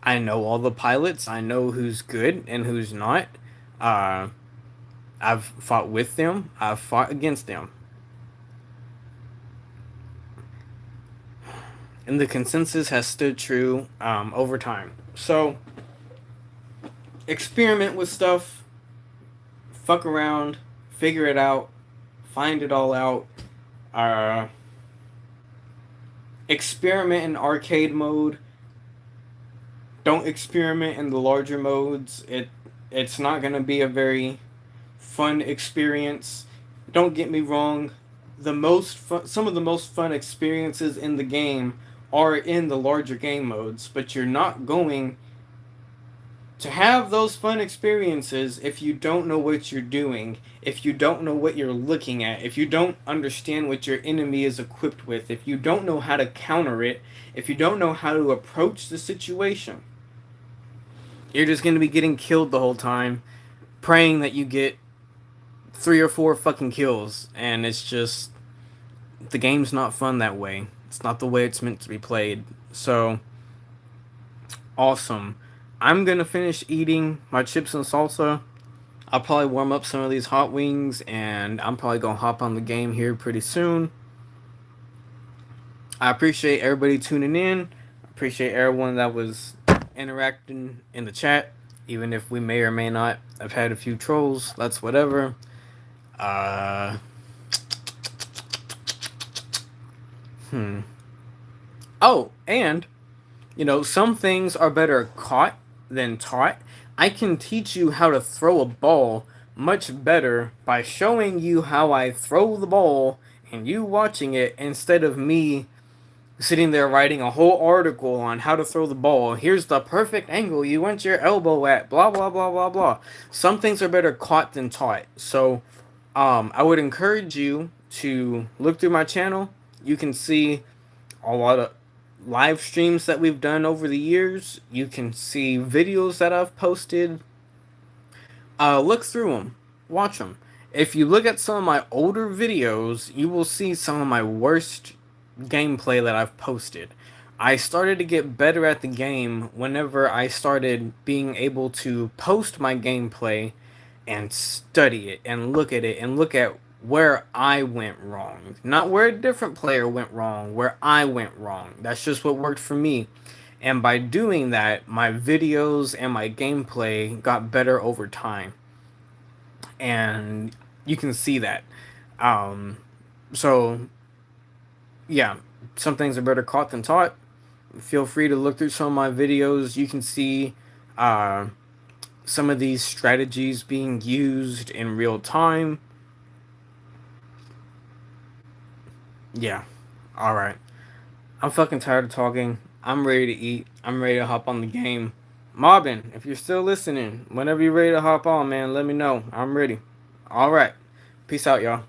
S1: I know all the pilots. I know who's good and who's not. I've fought with them. I've fought against them. And the consensus has stood true over time. So, experiment with stuff. Fuck around. Figure it out. Find it all out. Experiment in arcade mode. Don't experiment in the larger modes. It's not going to be a very fun experience. Don't get me wrong. Some of the most fun experiences in the game are in the larger game modes, but you're not going to have those fun experiences if you don't know what you're doing, if you don't know what you're looking at, if you don't understand what your enemy is equipped with, if you don't know how to counter it, if you don't know how to approach the situation. You're just going to be getting killed the whole time, praying that you get 3 or 4 fucking kills, and it's just, the game's not fun that way. It's not the way it's meant to be played. So, awesome. I'm gonna finish eating my chips and salsa. I'll probably warm up some of these hot wings, and I'm probably gonna hop on the game here pretty soon. I appreciate everybody tuning in. I appreciate everyone that was interacting in the chat, even if we may or may not have had a few trolls. That's whatever. Oh, and some things are better caught than taught. I can teach you how to throw a ball much better by showing you how I throw the ball and you watching it, instead of me sitting there writing a whole article on how to throw the ball. Here's the perfect angle you want your elbow at, blah blah blah blah blah. Some things are better caught than taught. So I would encourage you to look through my channel. You can see a lot of live streams that we've done over the years. You can see videos that I've posted. Look through them. Watch them. If you look at some of my older videos, you will see some of my worst gameplay that I've posted. I started to get better at the game whenever I started being able to post my gameplay and study it and look at where I went wrong. Not where a different player went wrong, where I went wrong. That's just what worked for me. And by doing that, my videos and my gameplay got better over time. And you can see that. Um, so, yeah, some things are better caught than taught. Feel free to look through some of my videos. You can see uh, some of these strategies being used in real time. Yeah. All right. I'm fucking tired of talking. I'm ready to eat. I'm ready to hop on the game. Mobbin, if you're still listening, whenever you're ready to hop on, man, let me know. I'm ready. All right. Peace out, y'all.